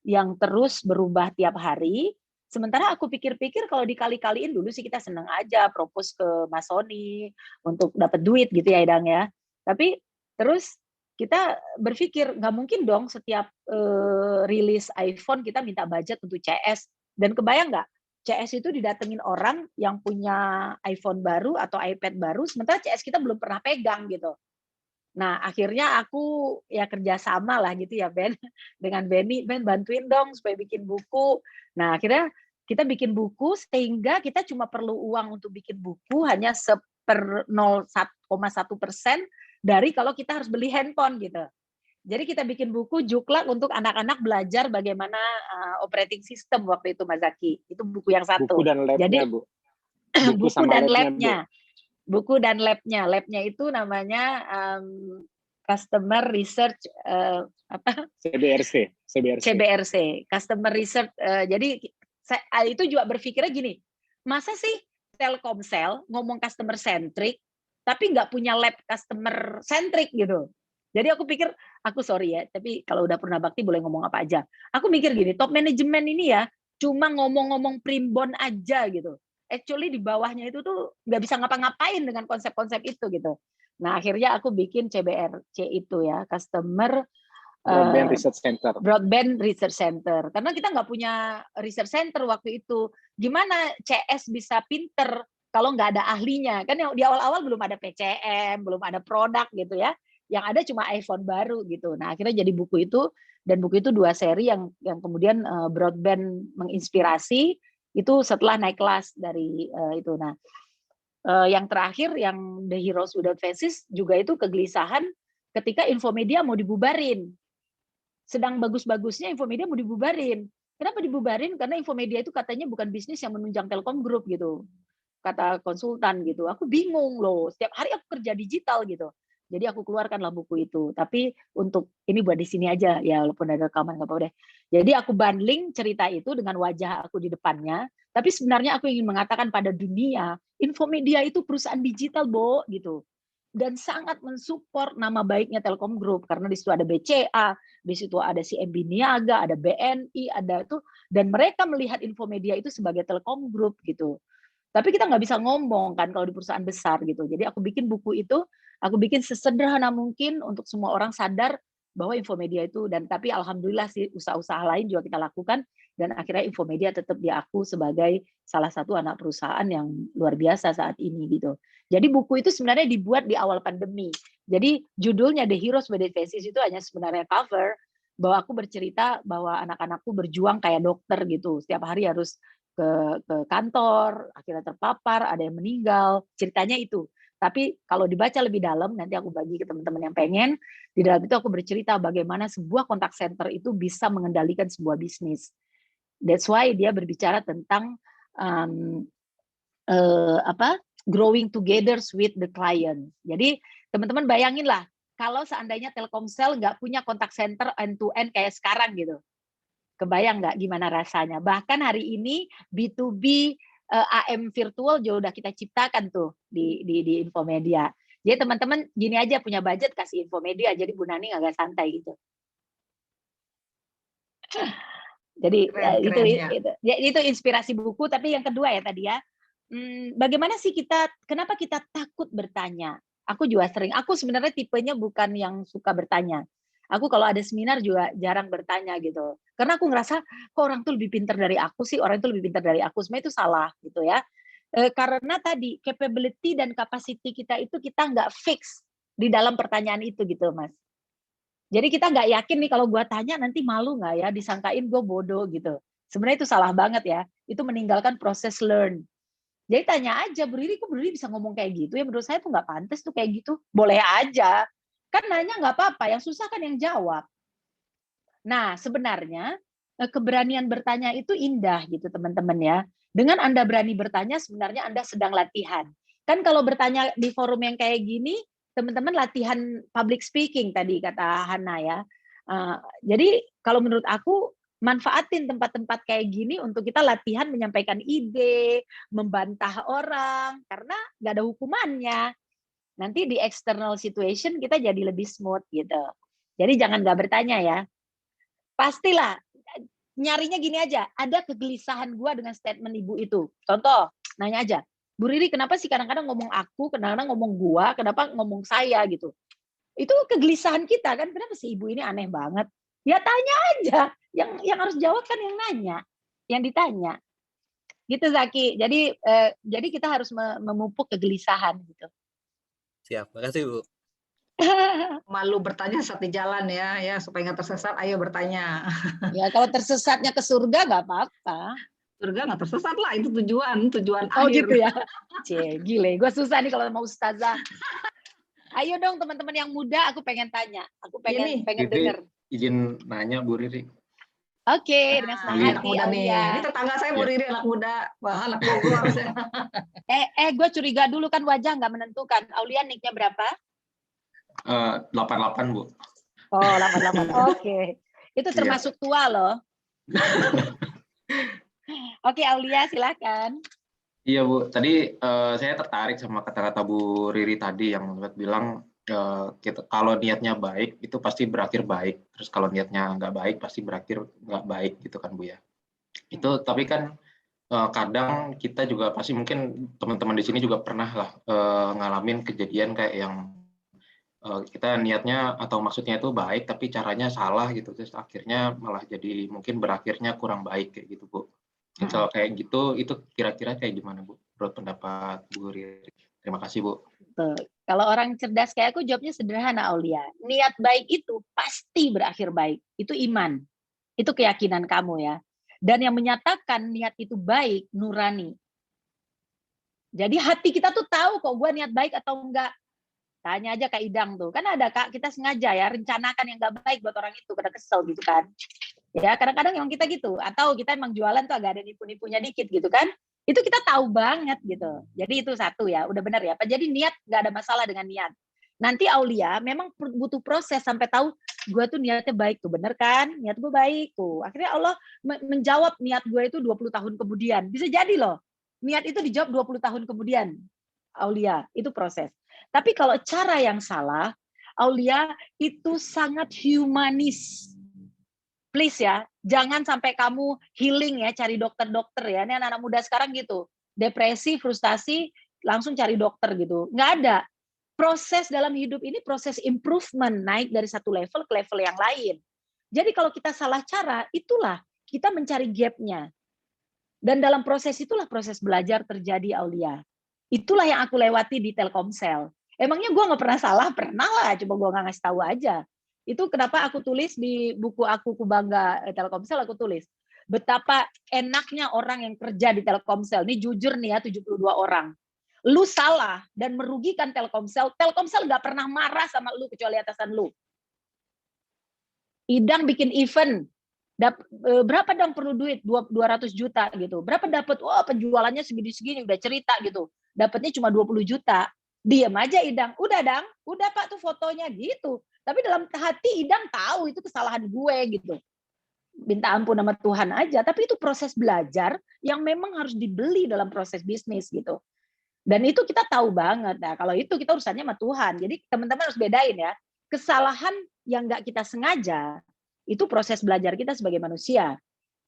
yang terus berubah tiap hari. Sementara aku pikir-pikir kalau dikali-kaliin dulu sih kita senang aja propose ke Mas Sony untuk dapat duit gitu ya Idang ya. Tapi terus kita berpikir nggak mungkin dong setiap rilis iPhone kita minta budget untuk CS. Dan kebayang nggak? CS itu didatengin orang yang punya iPhone baru atau iPad baru, sementara CS kita belum pernah pegang gitu. Nah, akhirnya aku ya kerjasama lah gitu ya Ben, dengan Benny, Ben bantuin dong supaya bikin buku. Nah, akhirnya kita bikin buku sehingga kita cuma perlu uang untuk bikin buku hanya 0,1% dari kalau kita harus beli handphone gitu. Jadi kita bikin buku Juklak untuk anak-anak belajar bagaimana operating system waktu itu Mas Zaki. Itu buku yang 1. Buku dan labnya, jadi, Bu. Buku dan labnya. Buku dan labnya. Labnya itu namanya Customer Research CBRC. Customer Research. Jadi itu juga berpikirnya gini, masa sih Telkomsel ngomong customer centric tapi nggak punya lab customer centric gitu. Jadi aku pikir, aku sorry ya, tapi kalau udah pernah bakti boleh ngomong apa aja. Aku mikir gini, top manajemen ini ya cuma ngomong-ngomong primbon aja gitu. Actually di bawahnya itu tuh nggak bisa ngapa-ngapain dengan konsep-konsep itu gitu. Nah akhirnya aku bikin CBRC itu ya, Customer Broadband Research Center. Karena kita nggak punya research center waktu itu. Gimana CS bisa pinter kalau nggak ada ahlinya? Kan di awal-awal belum ada PCM, belum ada produk gitu ya. Yang ada cuma iPhone baru gitu. Nah akhirnya jadi buku itu, dan buku itu 2 seri yang kemudian broadband menginspirasi itu setelah naik kelas dari itu. Nah yang terakhir yang The Heroes Without Faces juga itu kegelisahan ketika Infomedia mau dibubarin. Sedang bagus-bagusnya Infomedia mau dibubarin. Kenapa dibubarin? Karena Infomedia itu katanya bukan bisnis yang menunjang Telkom Group gitu. Kata konsultan gitu. Aku bingung loh. Setiap hari aku kerja digital gitu. Jadi aku keluarkanlah buku itu. Tapi untuk ini buat di sini aja ya, walaupun ada rekaman nggak apa-apa deh. Jadi aku bundling cerita itu dengan wajah aku di depannya. Tapi sebenarnya aku ingin mengatakan pada dunia, Infomedia itu perusahaan digital, Bo, gitu. Dan sangat mensupport nama baiknya Telkom Group karena di situ ada BCA, di situ ada CMB Niaga, ada BNI, ada itu, dan mereka melihat Infomedia itu sebagai Telkom Group gitu. Tapi kita nggak bisa ngomong kan kalau di perusahaan besar gitu. Jadi aku bikin buku itu, aku bikin sesederhana mungkin untuk semua orang sadar bahwa Infomedia itu, dan tapi alhamdulillah sih usaha-usaha lain juga kita lakukan, dan akhirnya Infomedia tetap diaku sebagai salah satu anak perusahaan yang luar biasa saat ini gitu. Jadi buku itu sebenarnya dibuat di awal pandemi. Jadi judulnya The Heroes Without Faces itu hanya sebenarnya cover bahwa aku bercerita bahwa anak-anakku berjuang kayak dokter gitu. Setiap hari harus ke kantor, akhirnya terpapar, ada yang meninggal. Ceritanya itu. Tapi kalau dibaca lebih dalam, nanti aku bagi ke teman-teman yang pengen, di dalam itu aku bercerita bagaimana sebuah kontak center itu bisa mengendalikan sebuah bisnis. That's why dia berbicara tentang growing together with the client. Jadi teman-teman bayangin lah, kalau seandainya Telkomsel nggak punya kontak center end-to-end kayak sekarang gitu. Kebayang nggak gimana rasanya? Bahkan hari ini B2B AM virtual juga udah kita ciptakan tuh di Infomedia. Jadi teman-teman gini aja, punya budget kasih Infomedia, jadi Bu Nani agak santai gitu. Jadi itu inspirasi buku. Tapi yang kedua ya tadi ya, bagaimana sih kenapa kita takut bertanya? Aku juga sering, aku sebenarnya tipenya bukan yang suka bertanya. Aku kalau ada seminar juga jarang bertanya gitu. Karena aku ngerasa kok orang tuh lebih pintar dari aku sih, orang itu lebih pintar dari aku. Sebenarnya itu salah gitu ya. karena tadi capability dan capacity kita itu kita nggak fix di dalam pertanyaan itu gitu Mas. Jadi kita nggak yakin nih kalau gua tanya nanti malu nggak ya disangkain gue bodoh gitu. Sebenarnya itu salah banget ya. Itu meninggalkan proses learn. Jadi tanya aja, Bu Riri, kok Bu Riri bisa ngomong kayak gitu? Ya menurut saya tuh nggak pantas tuh kayak gitu. Boleh aja. Kan nanya nggak apa-apa, yang susah kan yang jawab. Nah, sebenarnya keberanian bertanya itu indah gitu teman-teman ya. Dengan Anda berani bertanya, sebenarnya Anda sedang latihan. Kan kalau bertanya di forum yang kayak gini, teman-teman latihan public speaking tadi kata Hana ya. Jadi kalau menurut aku, manfaatin tempat-tempat kayak gini untuk kita latihan menyampaikan ide, membantah orang, karena nggak ada hukumannya. Nanti di external situation kita jadi lebih smooth gitu. Jadi jangan nggak bertanya ya. Pastilah, nyarinya gini aja, ada kegelisahan gua dengan statement ibu itu. Contoh, nanya aja, Bu Riri kenapa sih kadang-kadang ngomong aku, kadang-kadang ngomong gua, kenapa ngomong saya gitu. Itu kegelisahan kita kan, kenapa sih ibu ini aneh banget. Ya tanya aja, yang harus jawab kan yang nanya, yang ditanya. Gitu Zaki. Jadi kita harus memupuk kegelisahan gitu. Siap, makasih Bu. Malu bertanya saat di jalan ya supaya nggak tersesat, ayo bertanya. Ya kalau tersesatnya ke surga nggak apa-apa. Surga nggak tersesat lah, itu tujuan Oh akhir. gitu ya. Cie, gile, gue susah nih kalau mau ustazah. Ayo dong teman-teman yang muda, aku pengen tanya, aku pengen denger. Izin nanya Bu Riri. Oke, dengan senang Anak hati muda nih. Aulia. Ini tetangga saya Bu Riri anak muda. Wah, anak Bogor harusnya. Gue curiga dulu kan wajah nggak menentukan. Aulia nicknya berapa? 88 Bu. Oh 88. Oke. Itu termasuk tua loh. Oke Aulia silakan. Iya Bu, tadi saya tertarik sama kata-kata Bu Riri tadi yang bilang kalau niatnya baik itu pasti berakhir baik. Terus kalau niatnya nggak baik pasti berakhir nggak baik gitu kan Bu ya. Itu tapi kan kadang kita juga pasti mungkin teman-teman di sini juga pernah lah ngalamin kejadian kayak yang kita niatnya atau maksudnya itu baik tapi caranya salah gitu. Terus akhirnya malah jadi mungkin berakhirnya kurang baik kayak gitu Bu. Kalau kayak gitu, itu kira-kira kayak gimana Bu? Menurut pendapat Bu Riri. Terima kasih Bu. Tuh. Kalau orang cerdas kayak aku jawabnya sederhana Aulia. Niat baik itu pasti berakhir baik. Itu iman. Itu keyakinan kamu ya. Dan yang menyatakan niat itu baik, nurani. Jadi hati kita tuh tahu kok gue niat baik atau enggak. Tanya aja Kak Idang tuh. Kan ada Kak, kita sengaja ya rencanakan yang enggak baik buat orang itu. Karena kesel gitu kan. Ya kadang-kadang yang kita gitu. Atau kita emang jualan tuh agak ada nipu-nipunya dikit gitu kan. Itu kita tahu banget gitu. Jadi itu satu ya, udah benar ya. Jadi niat nggak ada masalah dengan niat. Nanti Aulia memang butuh proses sampai tahu gue tuh niatnya baik tuh, bener kan? Niat gue baik tuh. Akhirnya Allah menjawab niat gue itu 20 tahun kemudian. Bisa jadi loh, niat itu dijawab 20 tahun kemudian. Aulia, itu proses. Tapi kalau cara yang salah, Aulia itu sangat humanis. Please ya, jangan sampai kamu healing ya, cari dokter-dokter ya. Ini anak-anak muda sekarang gitu. Depresi, frustasi, langsung cari dokter gitu. Nggak ada. Proses dalam hidup ini proses improvement, naik dari satu level ke level yang lain. Jadi kalau kita salah cara, itulah kita mencari gap-nya. Dan dalam proses itulah proses belajar terjadi Aulia. Itulah yang aku lewati di Telkomsel. Emangnya gue nggak pernah salah? Pernah lah, cuma gue nggak ngasih tahu aja. Itu kenapa aku tulis di buku aku Kubangga Telkomsel, aku tulis betapa enaknya orang yang kerja di Telkomsel. Ini jujur nih ya, 72 orang. Lu salah dan merugikan Telkomsel. Telkomsel nggak pernah marah sama lu kecuali atasan lu. Idang bikin event, berapa dong perlu duit? 200 juta gitu. Berapa dapat? Wah, penjualannya segini-segini, udah cerita gitu. Dapatnya cuma 20 juta. Diam aja Idang. Udah Dang, udah Pak tuh fotonya gitu. Tapi dalam hati Idang tahu itu kesalahan gue gitu. Minta ampun sama Tuhan aja. Tapi itu proses belajar yang memang harus dibeli dalam proses bisnis gitu. Dan itu kita tahu banget. Nah, kalau itu kita urusannya sama Tuhan. Jadi teman-teman harus bedain ya. Kesalahan yang nggak kita sengaja, itu proses belajar kita sebagai manusia.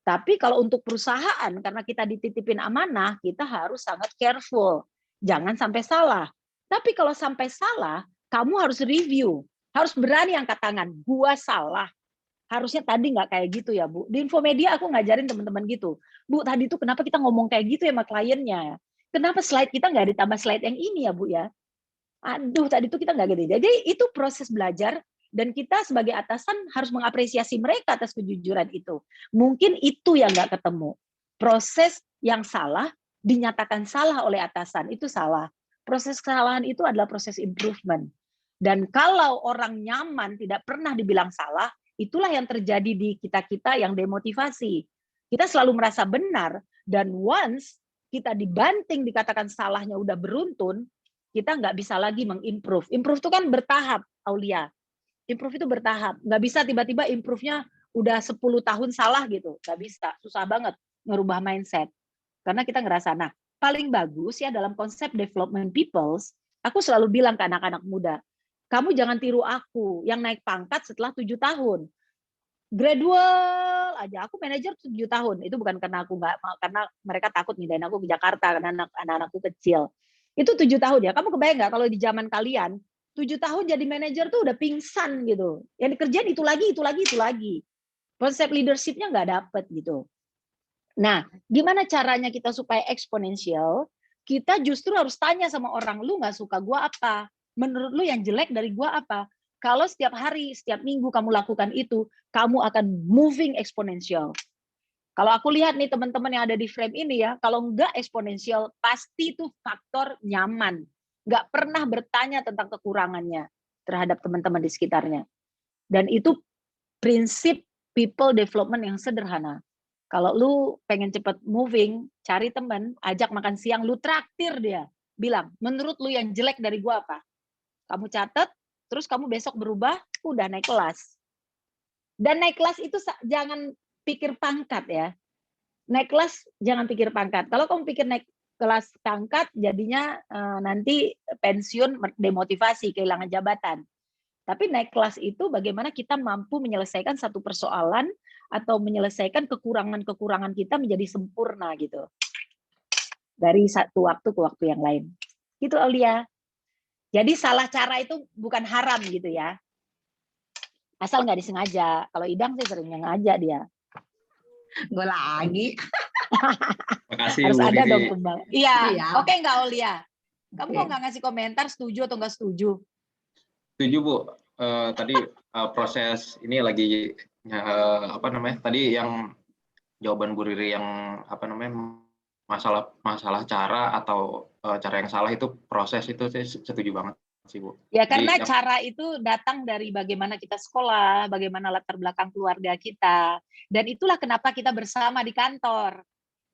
Tapi kalau untuk perusahaan, karena kita dititipin amanah, kita harus sangat careful. Jangan sampai salah. Tapi kalau sampai salah, kamu harus review. Harus berani angkat tangan. Gua salah. Harusnya tadi nggak kayak gitu ya, Bu. Di Infomedia aku ngajarin teman-teman gitu. Bu, tadi itu kenapa kita ngomong kayak gitu ya sama kliennya? kenapa slide kita nggak ditambah slide yang ini ya Bu ya? Aduh, tadi itu kita nggak gitu. Jadi itu proses belajar dan kita sebagai atasan harus mengapresiasi mereka atas kejujuran itu. Mungkin itu yang nggak ketemu. Proses yang salah dinyatakan salah oleh atasan, itu salah. Proses kesalahan itu adalah proses improvement. Dan kalau orang nyaman tidak pernah dibilang salah, itulah yang terjadi di kita-kita yang demotivasi. Kita selalu merasa benar, dan once kita dibanting dikatakan salahnya udah beruntun, kita nggak bisa lagi mengimprove. Improve itu kan bertahap, Aulia. Improve itu bertahap. Nggak bisa tiba-tiba improve-nya udah 10 tahun salah gitu. Nggak bisa, susah banget ngerubah mindset. Karena kita ngerasa, nah paling bagus ya dalam konsep development peoples, aku selalu bilang ke anak-anak muda, kamu jangan tiru aku yang naik pangkat setelah 7 tahun. Gradual aja, aku manajer 7 tahun. Itu bukan karena aku nggak, karena mereka takut mindahin aku ke Jakarta karena anak-anakku kecil. Itu 7 tahun ya. Kamu kebayang nggak kalau di zaman kalian 7 tahun jadi manajer tuh udah pingsan gitu. Yang dikerjain itu lagi. Konsep leadership-nya nggak dapet gitu. Nah, gimana caranya kita supaya eksponensial? Kita justru harus tanya sama orang, lu nggak suka gua apa? Menurut lu yang jelek dari gua apa? Kalau setiap hari, setiap minggu kamu lakukan itu, kamu akan moving eksponensial. Kalau aku lihat nih teman-teman yang ada di frame ini ya, kalau nggak eksponensial, pasti itu faktor nyaman. Nggak pernah bertanya tentang kekurangannya terhadap teman-teman di sekitarnya. Dan itu prinsip people development yang sederhana. Kalau lu pengen cepet moving, cari teman, ajak makan siang, lu traktir dia. Bilang, menurut lu yang jelek dari gua apa? Kamu catat, terus kamu besok berubah, udah naik kelas. Dan naik kelas itu jangan pikir pangkat ya. Naik kelas jangan pikir pangkat. Kalau kamu pikir naik kelas pangkat, jadinya nanti pensiun, demotivasi, kehilangan jabatan. Tapi naik kelas itu bagaimana kita mampu menyelesaikan satu persoalan atau menyelesaikan kekurangan-kekurangan kita menjadi sempurna gitu. Dari satu waktu ke waktu yang lain. Gitu Aulia. Jadi salah cara itu bukan haram gitu ya. Asal nggak disengaja. Kalau Idang sih sering sengaja dia. Gue lagi. Makasih Harus Bu ada Riri. dong kembang. Iya. Iya. Oke nggak Aulia? Kamu Oke. kok nggak ngasih komentar setuju atau nggak setuju? Setuju Bu. Tadi proses ini lagi tadi yang jawaban Bu Riri yang masalah cara atau cara yang salah itu proses itu saya setuju banget sih Bu. Ya Jadi karena yang- cara itu datang dari bagaimana kita sekolah, bagaimana latar belakang keluarga kita. Dan itulah kenapa kita bersama di kantor.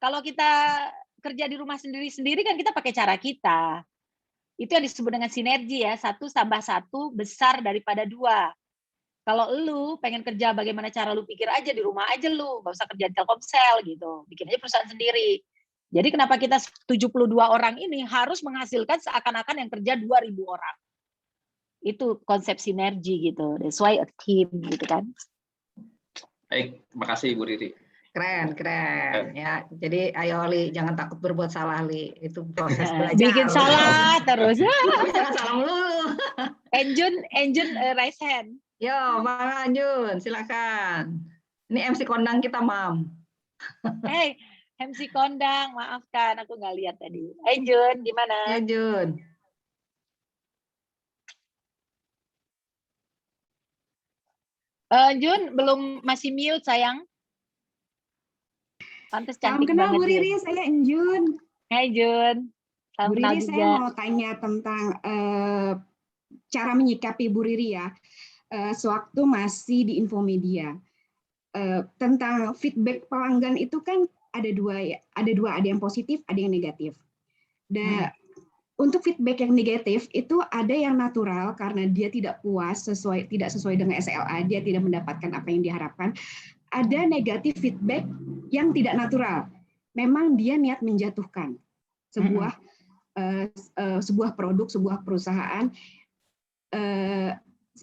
Kalau kita kerja di rumah sendiri-sendiri kan kita pakai cara kita. Itu yang disebut dengan sinergi ya, 1 tambah 1 besar daripada 2. Kalau lu pengen kerja bagaimana cara lu pikir aja di rumah aja lu, nggak usah kerja di Telkomsel gitu, bikin aja perusahaan sendiri. Jadi kenapa kita 72 orang ini harus menghasilkan seakan-akan yang kerja 2.000 orang. Itu konsep sinergi gitu, that's why a team gitu kan. Baik, makasih Bu Riri. Keren. Ya, jadi ayo Li, jangan takut berbuat salah Li. Itu proses belajar. Bikin salah terus. Tapi jangan salah melulu. Enjun raise hand. Yo, Bang Anjun, silakan. Ini MC kondang kita, Mam. Hey, MC Kondang, maafkan aku nggak lihat tadi. Enjun, gimana? Ya, Jun. Jun, belum masih mute sayang. Pantes Salam cantik kenal banget Bu Riri, Jun. saya Enjun. Hai Jun. Salam Bu kenal Riri, juga. saya mau tanya tentang cara menyikapi Bu Riri ya, sewaktu masih di Infomedia. Tentang feedback pelanggan itu kan ada dua, ada yang positif, ada yang negatif. Dan untuk feedback yang negatif itu ada yang natural karena dia tidak puas, tidak sesuai dengan SLA, dia tidak mendapatkan apa yang diharapkan. Ada negatif feedback yang tidak natural. Memang dia niat menjatuhkan sebuah produk, sebuah perusahaan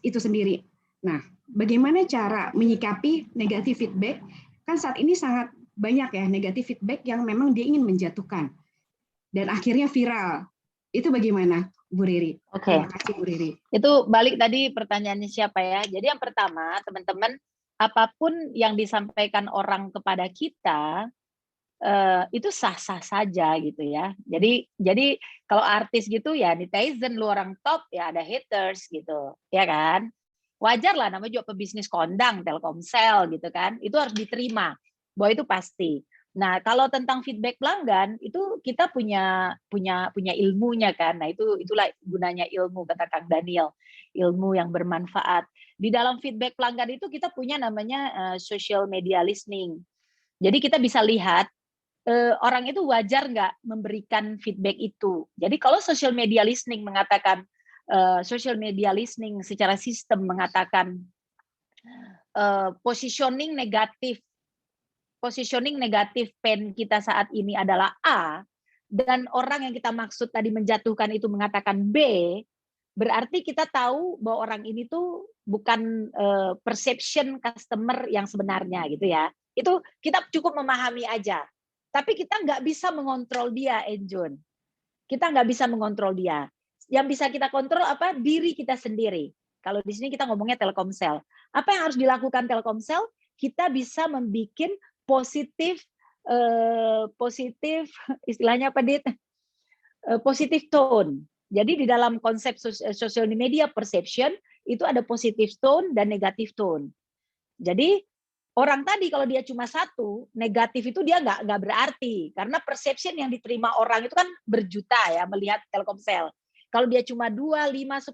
itu sendiri. Nah, bagaimana cara menyikapi negatif feedback? Kan saat ini sangat banyak ya negatif feedback yang memang dia ingin menjatuhkan dan akhirnya viral. Itu bagaimana, Bu Riri? Oke. Terima kasih, Bu Riri. Itu balik tadi pertanyaannya siapa ya. Jadi yang pertama, teman-teman, apapun yang disampaikan orang kepada kita, itu sah-sah saja gitu ya. Jadi kalau artis gitu ya netizen, lu orang top ya ada haters gitu, ya kan? Wajar lah, namanya juga pebisnis kondang, Telkomsel gitu kan, itu harus diterima, bahwa itu pasti. Nah kalau tentang feedback pelanggan itu kita punya ilmunya kan, nah itulah gunanya ilmu, kata Kang Daniel, ilmu yang bermanfaat. Di dalam feedback pelanggan itu kita punya namanya social media listening. Jadi kita bisa lihat orang itu wajar nggak memberikan feedback itu. Jadi kalau social media listening mengatakan, social media listening secara sistem mengatakan positioning negatif pen kita saat ini adalah A, dan orang yang kita maksud tadi menjatuhkan itu mengatakan B, berarti kita tahu bahwa orang ini tuh bukan perception customer yang sebenarnya gitu ya. Itu kita cukup memahami aja. Tapi kita nggak bisa mengontrol dia, Enjun. Kita nggak bisa mengontrol dia. Yang bisa kita kontrol apa? Diri kita sendiri. Kalau di sini kita ngomongnya Telkomsel. Apa yang harus dilakukan Telkomsel? Kita bisa membuat positif, istilahnya apa, Dit? Positive tone. Jadi di dalam konsep social media perception itu ada positive tone dan negative tone. Jadi orang tadi kalau dia cuma satu, negatif itu dia nggak berarti. Karena perception yang diterima orang itu kan berjuta ya melihat Telkomsel. Kalau dia cuma 2, 5, 10.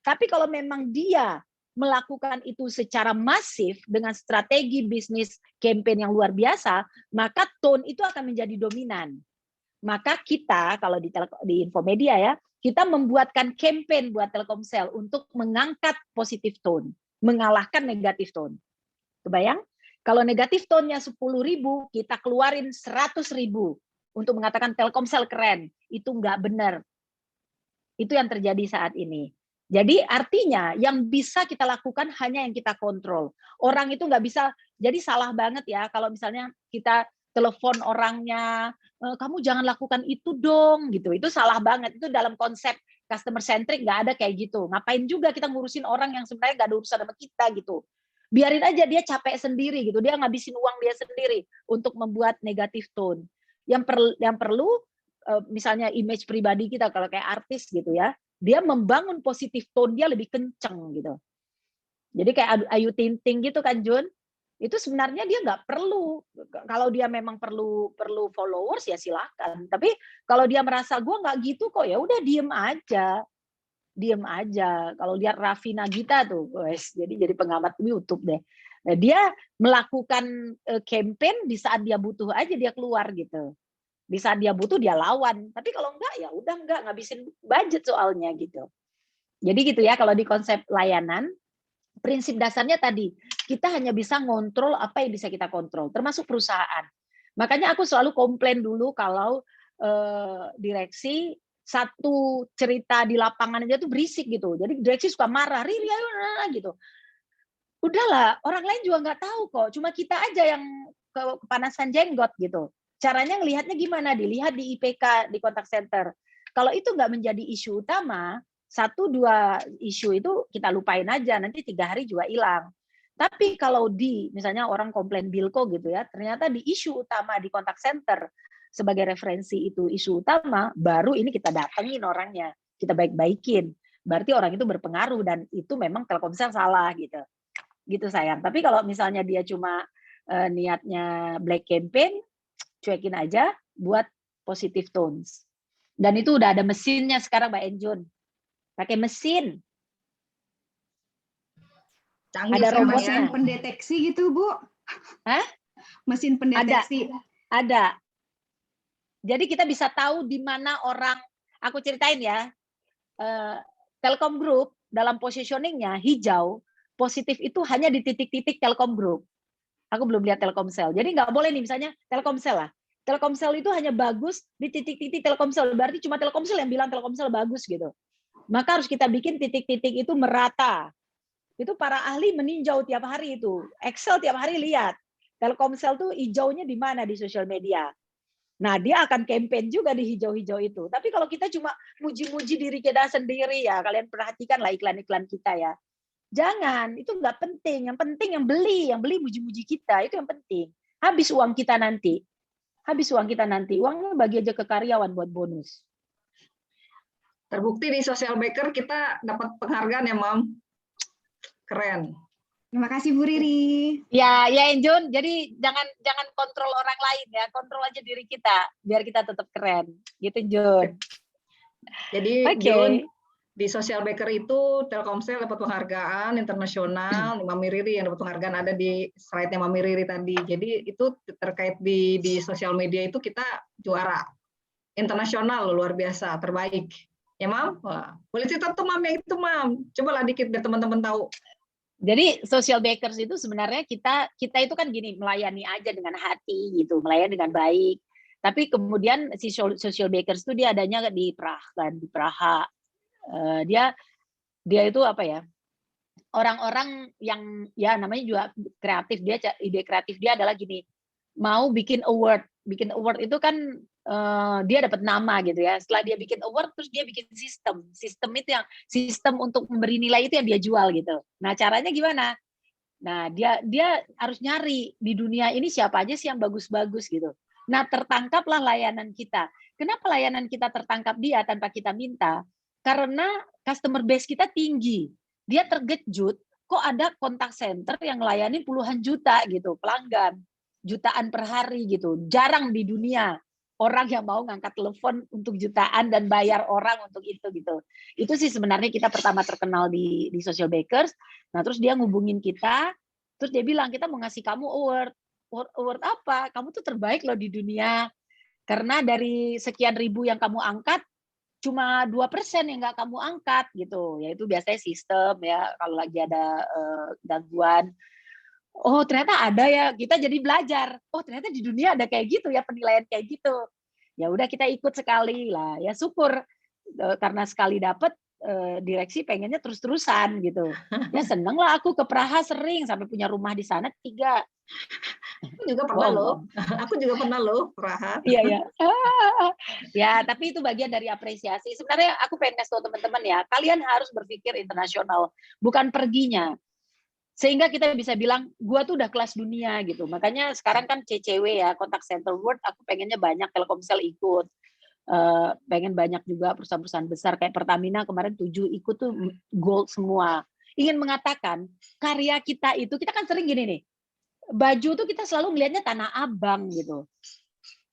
Tapi kalau memang dia melakukan itu secara masif dengan strategi bisnis campaign yang luar biasa, maka tone itu akan menjadi dominan. Maka kita kalau di Infomedia ya, kita membuatkan campaign buat Telkomsel untuk mengangkat positive tone, mengalahkan negatif tone. Kebayang? Kalau negatif tone-nya 10.000, kita keluarin 100.000 untuk mengatakan Telkomsel keren. Itu nggak benar. Itu yang terjadi saat ini. Jadi artinya yang bisa kita lakukan hanya yang kita kontrol. Orang itu nggak bisa, jadi salah banget ya kalau misalnya kita telepon orangnya, kamu jangan lakukan itu dong, gitu. Itu salah banget. Itu dalam konsep customer centric nggak ada kayak gitu. Ngapain juga kita ngurusin orang yang sebenarnya nggak ada urusan sama kita gitu. Biarin aja dia capek sendiri gitu, dia ngabisin uang dia sendiri untuk membuat negatif tone. Yang perlu misalnya image pribadi kita kalau kayak artis gitu ya, dia membangun positif tone dia lebih kenceng gitu. Jadi kayak Ayu Ting Ting gitu kan Jun, itu sebenarnya dia nggak perlu, kalau dia memang perlu followers ya silakan. Tapi kalau dia merasa gue nggak gitu kok, ya udah diem aja. Kalau lihat Raffi Nagita tuh, jadi pengamat YouTube deh. Nah, dia melakukan campaign di saat dia butuh aja dia keluar gitu. Di saat dia butuh dia lawan. Tapi kalau enggak ya udah enggak, ngabisin budget soalnya gitu. Jadi gitu ya kalau di konsep layanan, prinsip dasarnya tadi kita hanya bisa ngontrol apa yang bisa kita kontrol, termasuk perusahaan. Makanya aku selalu komplain dulu kalau direksi satu cerita di lapangan aja tuh berisik gitu. Jadi direksi suka marah, Riri ayo gitu. Udahlah, orang lain juga nggak tahu kok. Cuma kita aja yang kepanasan jenggot gitu. Caranya ngelihatnya gimana? Dilihat di IPK, di kontak center. Kalau itu nggak menjadi isu utama, 1-2 isu itu kita lupain aja. Nanti 3 hari juga hilang. Tapi kalau misalnya orang komplain Bilko gitu ya, ternyata di isu utama di kontak center, sebagai referensi itu isu utama, baru ini kita datengin orangnya, kita baik-baikin. Berarti orang itu berpengaruh dan itu memang Telkomsel salah gitu. Gitu sayang. Tapi kalau misalnya dia cuma niatnya black campaign, cuekin aja buat positive tones. Dan itu udah ada mesinnya sekarang Mbak Enjun. Pakai mesin. Canggih, ada robotnya. Mesin pendeteksi gitu, Bu. Hah? Mesin pendeteksi. Ada. Jadi kita bisa tahu di mana orang, aku ceritain ya, Telkom Group dalam positioningnya hijau, positif itu hanya di titik-titik Telkom Group. Aku belum lihat Telkomsel. Jadi nggak boleh nih misalnya Telkomsel lah. Telkomsel itu hanya bagus di titik-titik Telkomsel. Berarti cuma Telkomsel yang bilang Telkomsel bagus gitu. Maka harus kita bikin titik-titik itu merata. Itu para ahli meninjau tiap hari itu. Excel tiap hari lihat. Telkomsel tuh hijaunya di mana di sosial media. Nah, dia akan campaign juga di hijau-hijau itu. Tapi kalau kita cuma muji-muji diri kita sendiri ya, kalian perhatikanlah iklan-iklan kita ya. Jangan, itu nggak penting. Yang penting yang beli muji-muji kita, itu yang penting. Habis uang kita nanti. habis uang kita nanti. Uangnya bagi aja ke karyawan buat bonus. Terbukti di Social Baker kita dapat penghargaan ya, Mam. Keren. Terima kasih Bu Riri. Ya, Enjun. Jadi jangan kontrol orang lain ya, kontrol aja diri kita biar kita tetap keren. Gitu, Jun. Jadi Oke. Jun, di Social Baker itu Telkomsel dapat penghargaan internasional. Mami Riri yang dapat penghargaan ada di slide-nya Mami Riri tadi. Jadi itu terkait di sosial media itu kita juara internasional luar biasa, terbaik. Ya, Mam? Wah, boleh cerita tuh, Mam, yang itu, Mam. Cobalah dikit biar teman-teman tahu. Jadi social bakers itu sebenarnya kita itu kan gini, melayani aja dengan hati gitu, melayani dengan baik. Tapi kemudian si social bakers itu dia adanya di Praha kan, di Praha. Dia itu apa ya? Orang-orang yang ya namanya juga kreatif, ide kreatif dia adalah gini, mau bikin award itu kan dia dapat nama gitu ya. Setelah dia bikin award, terus dia bikin sistem itu yang sistem untuk memberi nilai itu yang dia jual gitu. Nah, caranya gimana? Nah, dia harus nyari di dunia ini siapa aja sih yang bagus-bagus gitu. Nah, tertangkaplah layanan kita. Kenapa layanan kita tertangkap dia tanpa kita minta? Karena customer base kita tinggi. Dia terkejut kok ada kontak center yang melayani puluhan juta gitu pelanggan, jutaan per hari gitu. Jarang di dunia orang yang mau ngangkat telepon untuk jutaan dan bayar orang untuk itu gitu. Itu sih sebenarnya kita pertama terkenal di Social Bakers. Nah, terus dia ngubungin kita, terus dia bilang kita mau ngasih kamu award. Award apa? Kamu tuh terbaik loh di dunia. Karena dari sekian ribu yang kamu angkat, cuma 2% yang nggak kamu angkat gitu. Yaitu biasanya sistem ya, kalau lagi ada gangguan. Oh, ternyata ada ya, kita jadi belajar. Oh, ternyata di dunia ada kayak gitu ya, penilaian kayak gitu. Ya udah kita ikut sekali lah, ya syukur karena sekali dapat direksi pengennya terus-terusan gitu. Ya seneng lah aku ke Praha sering sampai punya rumah di sana 3. Aku juga pernah loh. Aku juga pernah loh Praha. Iya ya. Ya, tapi itu bagian dari apresiasi. Sebenarnya aku pengen kasih tahu teman-teman ya, kalian harus berpikir internasional, bukan perginya. Sehingga kita bisa bilang, gua tuh udah kelas dunia gitu. Makanya sekarang kan CCW ya, Contact Center World, aku pengennya banyak Telkomsel ikut. Pengen banyak juga perusahaan-perusahaan besar kayak Pertamina kemarin 7 ikut tuh gold semua. Ingin mengatakan karya kita itu, kita kan sering gini nih, baju tuh kita selalu melihatnya Tanah Abang gitu.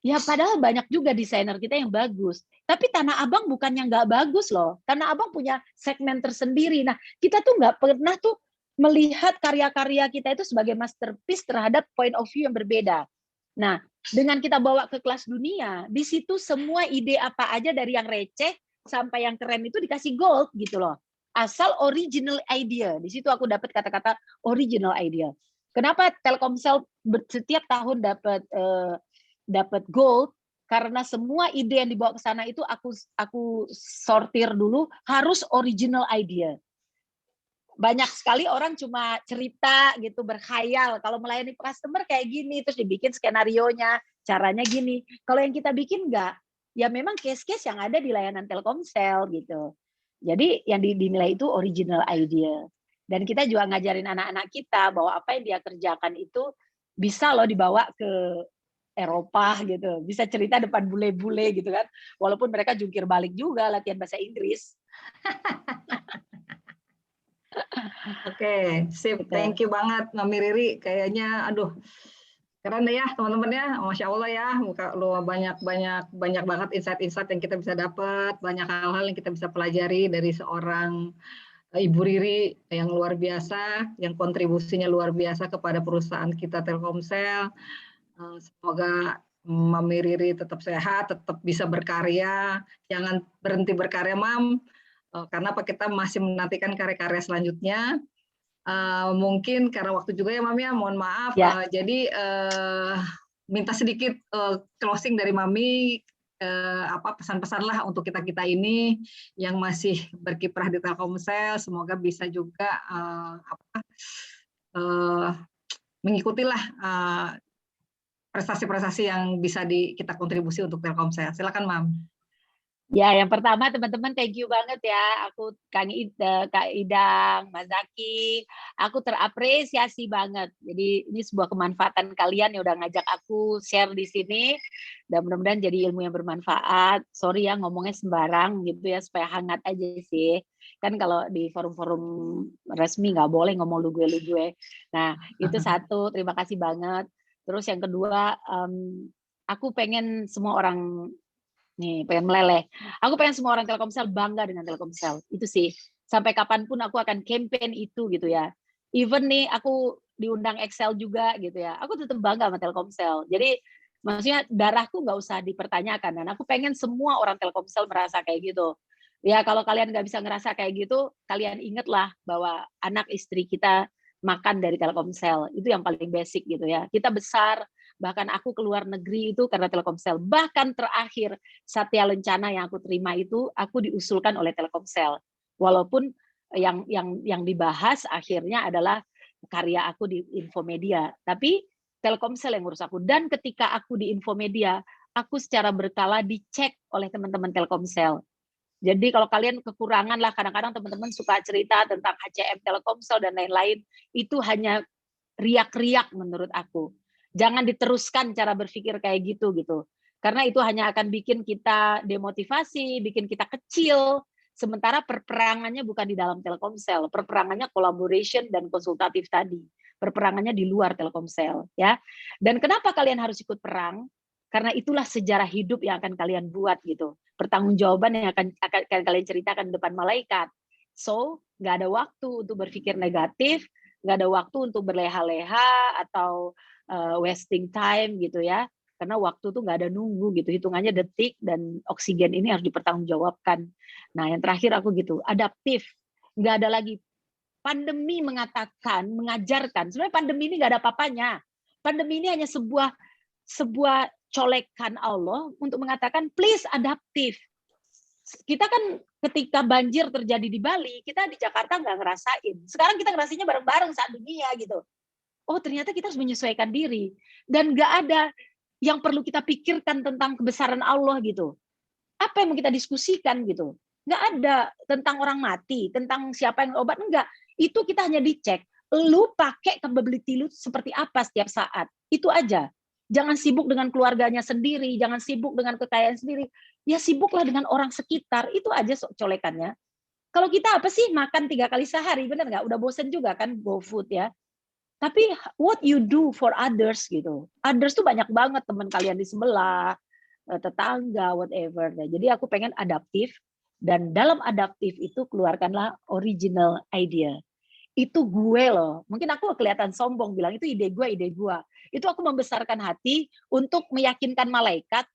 Ya padahal banyak juga desainer kita yang bagus. Tapi Tanah Abang bukan yang nggak bagus loh. Tanah Abang punya segmen tersendiri. Nah kita tuh nggak pernah tuh melihat karya-karya kita itu sebagai masterpiece terhadap point of view yang berbeda. Nah, dengan kita bawa ke kelas dunia, di situ semua ide apa aja dari yang receh sampai yang keren itu dikasih gold gitu loh. Asal original idea. Di situ aku dapat kata-kata original idea. Kenapa Telkomsel setiap tahun dapat gold? Karena semua ide yang dibawa ke sana itu aku sortir dulu harus original idea. Banyak sekali orang cuma cerita gitu, berkhayal. Kalau melayani customer kayak gini, terus dibikin skenarionya, caranya gini. Kalau yang kita bikin enggak, ya memang case-case yang ada di layanan Telkomsel gitu. Jadi yang dinilai itu original idea. Dan kita juga ngajarin anak-anak kita bahwa apa yang dia kerjakan itu bisa loh dibawa ke Eropa gitu. Bisa cerita depan bule-bule gitu kan. Walaupun mereka jungkir balik juga latihan bahasa Inggris. Oke, sip. Thank you banget, Mami Riri. Kayaknya, aduh, keren deh ya, teman-teman ya. Masya Allah ya, lu banyak banget insight-insight yang kita bisa dapat, banyak hal-hal yang kita bisa pelajari dari seorang Ibu Riri yang luar biasa, yang kontribusinya luar biasa kepada perusahaan kita Telkomsel. Semoga Mami Riri tetap sehat, tetap bisa berkarya, jangan berhenti berkarya, Mam. Karena kita masih menantikan karya-karya selanjutnya. Mungkin karena waktu juga ya, Mami ya, mohon maaf. Ya. Jadi minta sedikit closing dari Mami, pesan-pesan lah untuk kita ini yang masih berkiprah di Telkomsel. Semoga bisa juga mengikutilah prestasi-prestasi yang bisa kita kontribusi untuk Telkomsel. Silakan, Mam. Ya, yang pertama teman-teman thank you banget ya. Aku Kak Idang, Mas Zaki, aku terapresiasi banget. Jadi ini sebuah kemanfaatan kalian yang udah ngajak aku share di sini. Dan mudah-mudahan jadi ilmu yang bermanfaat. Sorry ya ngomongnya sembarang gitu ya supaya hangat aja sih. Kan kalau di forum-forum resmi nggak boleh ngomong lu gue. Nah, itu satu, terima kasih banget. Terus yang kedua, aku pengen semua orang nih pengen meleleh. Aku pengen semua orang Telkomsel bangga dengan Telkomsel. Itu sih. Sampai kapanpun aku akan campaign itu gitu ya. Even nih aku diundang Excel juga gitu ya. Aku tetap bangga sama Telkomsel. Jadi maksudnya darahku nggak usah dipertanyakan. Dan aku pengen semua orang Telkomsel merasa kayak gitu. Ya kalau kalian nggak bisa ngerasa kayak gitu, kalian ingatlah bahwa anak istri kita makan dari Telkomsel. Itu yang paling basic gitu ya. Kita besar, bahkan aku keluar negeri itu karena Telkomsel. Bahkan terakhir Satya Lencana yang aku terima itu aku diusulkan oleh Telkomsel. Walaupun yang dibahas akhirnya adalah karya aku di Infomedia, tapi Telkomsel yang ngurus aku. Dan ketika aku di Infomedia, aku secara berkala dicek oleh teman-teman Telkomsel. Jadi kalau kalian kekurangan lah, kadang-kadang teman-teman suka cerita tentang HCM Telkomsel dan lain-lain, itu hanya riak-riak menurut aku. Jangan diteruskan cara berpikir kayak gitu. Karena itu hanya akan bikin kita demotivasi, bikin kita kecil, sementara perperangannya bukan di dalam Telkomsel, perperangannya collaboration dan konsultatif tadi. Perperangannya di luar Telkomsel, ya. Dan kenapa kalian harus ikut perang? Karena itulah sejarah hidup yang akan kalian buat gitu. Pertanggungjawaban yang akan kalian ceritakan di depan malaikat. So, nggak ada waktu untuk berpikir negatif, nggak ada waktu untuk berleha-leha atau wasting time gitu ya. Karena waktu tuh nggak ada nunggu gitu, hitungannya detik dan oksigen ini harus dipertanggungjawabkan. Nah, yang terakhir aku gitu, adaptif. Nggak ada lagi. Pandemi mengatakan, mengajarkan, sebenarnya pandemi ini nggak ada apa-apanya. Pandemi ini hanya sebuah colekan Allah untuk mengatakan please adaptif. Kita kan ketika banjir terjadi di Bali, kita di Jakarta nggak ngerasain. Sekarang kita ngerasainnya bareng-bareng saat dunia gitu. Oh ternyata kita harus menyesuaikan diri. Dan nggak ada yang perlu kita pikirkan tentang kebesaran Allah gitu. Apa yang mau kita diskusikan gitu. Nggak ada tentang orang mati, tentang siapa yang obat, enggak. Itu kita hanya dicek. Lu pakai capability lu seperti apa setiap saat. Itu aja. Jangan sibuk dengan keluarganya sendiri, jangan sibuk dengan kekayaan sendiri. Ya sibuklah dengan orang sekitar, itu aja colekannya. Kalau kita apa sih makan 3 kali sehari, benar nggak? Udah bosen juga kan GoFood ya. Tapi what you do for others gitu. Others tuh banyak banget teman kalian di sebelah, tetangga, whatever. Nah, jadi aku pengen adaptif dan dalam adaptif itu keluarkanlah original idea. Itu gue loh. Mungkin aku kelihatan sombong bilang itu ide gue. Itu aku membesarkan hati untuk meyakinkan malaikat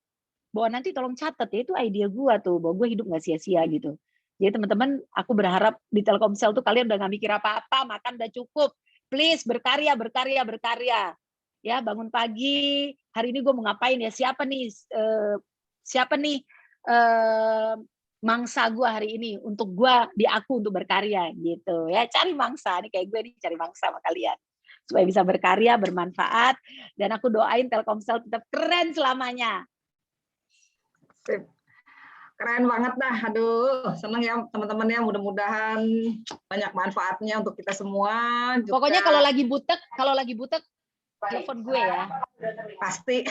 bahwa nanti tolong catat ya itu ide gue tuh bahwa gue hidup nggak sia-sia gitu. Jadi teman-teman, aku berharap di Telkomsel tuh kalian udah nggak mikir apa-apa, makan udah cukup. Please berkarya. Ya bangun pagi. Hari ini gue mau ngapain ya? Siapa nih mangsa gue hari ini untuk gue aku untuk berkarya gitu ya, cari mangsa nih kayak gue nih cari mangsa sama kalian supaya bisa berkarya bermanfaat dan aku doain Telkomsel tetap keren selamanya. Sip. Keren banget dah, aduh seneng ya teman-teman ya, mudah-mudahan banyak manfaatnya untuk kita semua. Juga... Pokoknya kalau lagi butek telepon gue ya. Pasti.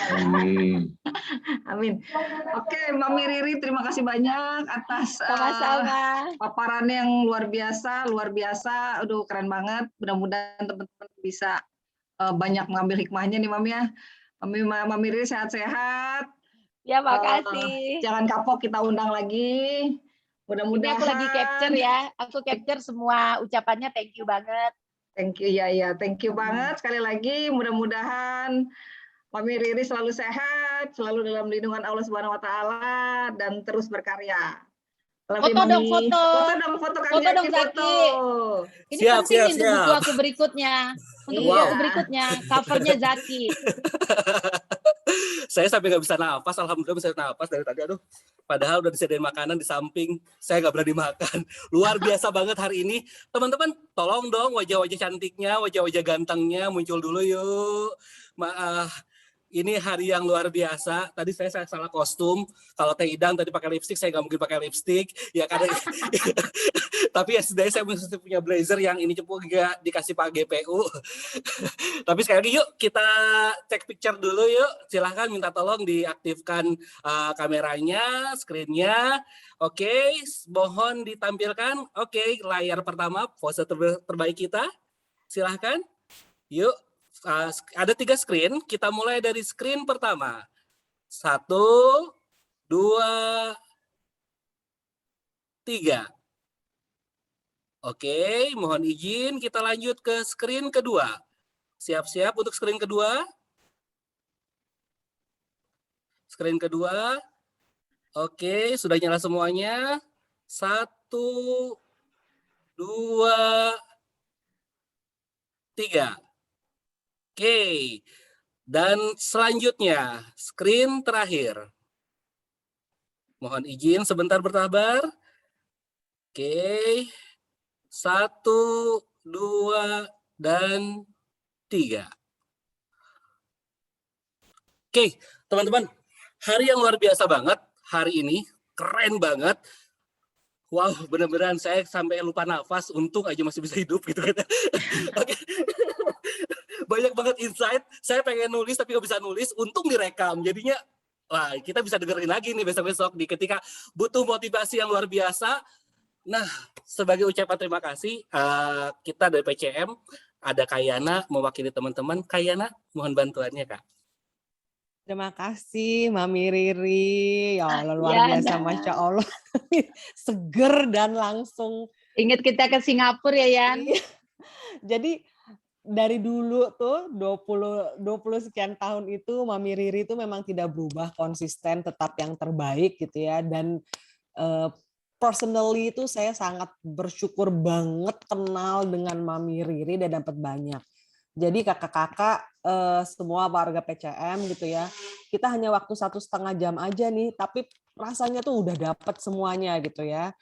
Amin. Oke, Mami Riri, terima kasih banyak atas paparan yang luar biasa. Aduh, keren banget. Mudah-mudahan teman-teman bisa banyak mengambil hikmahnya nih, Mami ya. Mami Riri sehat-sehat. Ya, makasih. Jangan kapok, kita undang lagi. Mudah-mudahan. Ini aku lagi capture ya. Aku capture semua ucapannya. Thank you banget. Thank you ya, thank you banget sekali lagi. Mudah-mudahan Mami Riri selalu sehat, selalu dalam lindungan Allah Subhanahu Wa Taala dan terus berkarya. Foto dong foto. Foto dong Zaki. Ini penting untuk buku aku berikutnya. Untuk buku aku berikutnya, covernya Zaki. Saya sampai nggak bisa nafas, alhamdulillah bisa nafas dari tadi. Aduh, padahal udah disediain makanan di samping, saya nggak berani makan. Luar biasa banget hari ini, teman-teman. Tolong dong wajah-wajah cantiknya, wajah-wajah gantengnya muncul dulu yuk. Ini hari yang luar biasa. Tadi saya salah kostum. Kalau Teh Idang tadi pakai lipstick, saya nggak mungkin pakai lipstick. Ya karena tapi ya setidaknya saya mesti punya blazer yang ini juga dikasih Pak GPU. Tapi sekali lagi yuk kita take picture dulu yuk. Silahkan minta tolong diaktifkan kameranya, screen-nya. Oke, mohon ditampilkan. Oke, layar pertama pose terbaik kita. Silahkan. Yuk. Ada 3 screen, kita mulai dari screen pertama. 1, 2, 3. Oke, mohon izin kita lanjut ke screen kedua. Siap-siap untuk screen kedua. Screen kedua. Oke, sudah nyala semuanya. 1, 2, 3. Oke, dan selanjutnya screen terakhir. Mohon izin sebentar bersabar. Oke, 1, 2, dan 3. Oke, teman-teman, hari yang luar biasa banget hari ini, keren banget. Wow, benar-benar saya sampai lupa nafas. Untung aja masih bisa hidup gitu kan. Oke. Banyak banget insight. Saya pengen nulis tapi nggak bisa nulis. Untung direkam. Jadinya, wah kita bisa dengerin lagi nih besok-besok di ketika butuh motivasi yang luar biasa. Nah, sebagai ucapan terima kasih, kita dari PCM ada Kayana mewakili teman-teman. Kayana, mohon bantuannya Kak. Terima kasih Mami Riri. Ya Allah luar biasa, Masya Allah. Seger dan langsung. Ingat kita ke Singapura ya Yan. Jadi dari dulu tuh 20 sekian tahun itu Mami Riri itu memang tidak berubah, konsisten, tetap yang terbaik gitu ya. Dan personally itu saya sangat bersyukur banget kenal dengan Mami Riri dan dapat banyak. Jadi kakak-kakak semua warga PCM gitu ya, kita hanya waktu 1,5 jam aja nih, tapi rasanya tuh udah dapat semuanya gitu ya.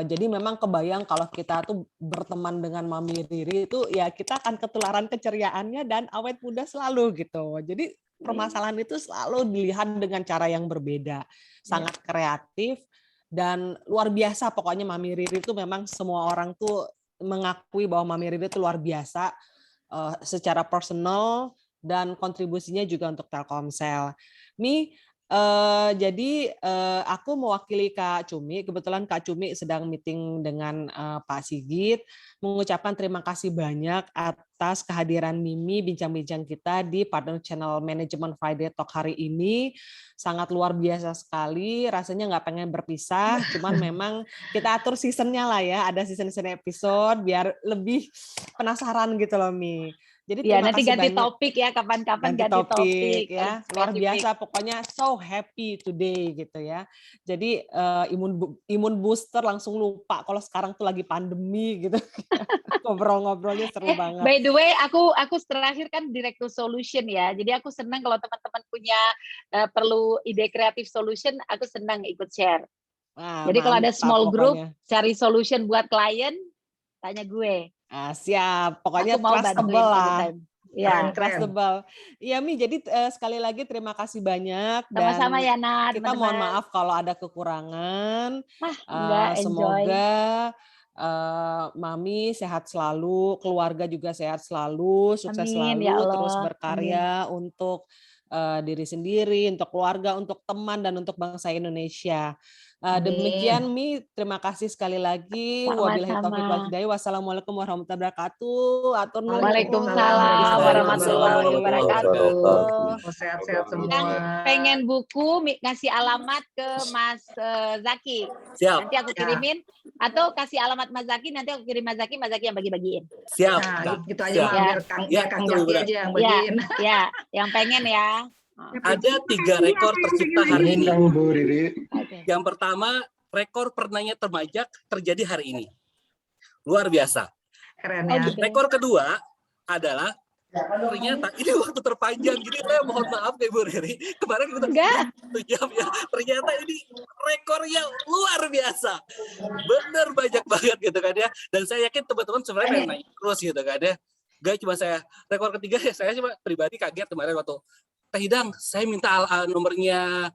Jadi memang kebayang kalau kita tuh berteman dengan Mami Riri itu ya kita akan ketularan keceriaannya dan awet muda selalu gitu. Jadi permasalahan itu selalu dilihat dengan cara yang berbeda, sangat kreatif dan luar biasa. Pokoknya Mami Riri itu memang semua orang tuh mengakui bahwa Mami Riri itu luar biasa secara personal dan kontribusinya juga untuk Telkomsel. Jadi aku mewakili Kak Cumi, kebetulan Kak Cumi sedang meeting dengan Pak Sigit, mengucapkan terima kasih banyak atas kehadiran Mimi bincang-bincang kita di Partner Channel Management Friday Talk hari ini. Sangat luar biasa sekali, rasanya nggak pengen berpisah, cuman memang kita atur seasonnya lah ya, ada season-season episode biar lebih penasaran gitu loh Mi. Jadi ya, nanti ganti topik ya, kapan-kapan ganti topik ya. Luar biasa, pokoknya so happy today gitu ya. Jadi imun booster langsung lupa kalau sekarang tuh lagi pandemi gitu. Ngobrol-ngobrolnya seru banget. By the way, aku terakhir kan Director Solution ya. Jadi aku senang kalau teman-teman punya perlu ide kreatif solution, aku senang ikut share. Jadi kalau ada small group cari solution buat klien, tanya gue. Siap, pokoknya trustable lah. Ya, trustable. Iya Mi, jadi sekali lagi terima kasih banyak. Sama-sama ya Nat. Kita mohon maaf kalau ada kekurangan. Semoga Mami sehat selalu, keluarga juga sehat selalu, sukses selalu, terus berkarya untuk diri sendiri, untuk keluarga, untuk teman, dan untuk bangsa Indonesia. Demikian Mi, terima kasih sekali lagi. Wabillahi taufiq wal hidayah. Wassalamualaikum warahmatullahi wabarakatuh. Waalaikumsalam warahmatullahi wabarakatuh. Sehat-sehat semua. Pengen buku, ngasih alamat ke Mas Zaki. Siap. Nanti aku kirimin, atau kasih alamat Mas Zaki, nanti aku kirim Mas Zaki yang bagi-bagiin. Siap. Nah, gitu aja biar Kang Zaki aja yang bagiin. Ya, yang pengen ya. Ada 3 rekor tercipta hari ini. Yang pertama, rekor pernahnya termajak terjadi hari ini. Luar biasa. Keren ya. Rekor kedua adalah ternyata ini waktu terpanjang. Jadi saya mohon maaf Ibu Riri. Kemarin kita 1 jam ya. Ternyata ini rekornya luar biasa. Bener banyak banget gitu kan ya. Dan saya yakin teman-teman sebenarnya pengen naik terus gitu kan ya. Gak cuma saya. Rekor ketiga ya saya cuma pribadi kaget kemarin waktu Teh Hidang, saya minta nomornya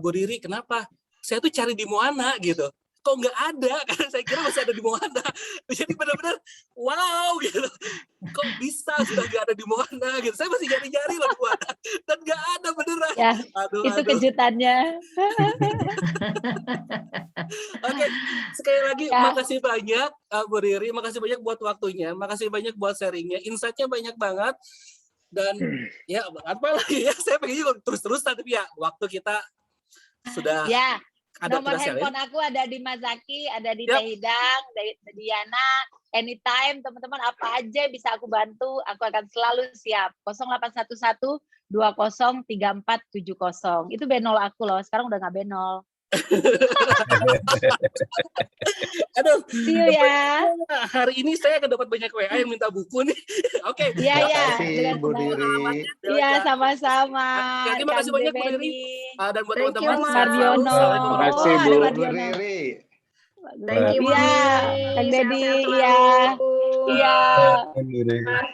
Bu Riri. Kenapa? Saya tuh cari di Moana gitu. Kok nggak ada? Karena saya kira masih ada di Moana. Jadi benar-benar wow gitu. Kok bisa sudah nggak ada di Moana gitu. Saya masih nyari-nyari loh di Moana. Dan nggak ada beneran. Ya, itu kejutannya. Oke, sekali lagi Ya. makasih banyak Bu Riri. Makasih banyak buat waktunya. Makasih banyak buat sharingnya. Insight-nya banyak banget. Dan ya apa lagi ya, saya pengen juga terus-terusan, tapi ya waktu kita sudah Ya, ada nomor tugas ya. handphone aku ada di Mas Zaki, ada di Yap. Teh Hidang, di Diana. Anytime teman-teman apa aja bisa aku bantu, aku akan selalu siap. 0811 20 3470. Itu benol aku loh, sekarang udah nggak benol. Aduh, See you ya. hari ini saya akan dapat banyak WA yang minta buku nih. Oke. Iya, iya. Makasih Bu Riri. Iya, sama-sama. Ya, terima kasih Kang banyak Bu Riri. Beni. Dan buat Thank you, teman-teman, Mas. Mardiono. Terima kasih, Oh, Bu. ada Bu Mardiono. Riri. Thank you, Iya, Mami. Kang Dedi, Sehat-sehat iya. selalu. Iya. Kan, Bu Riri.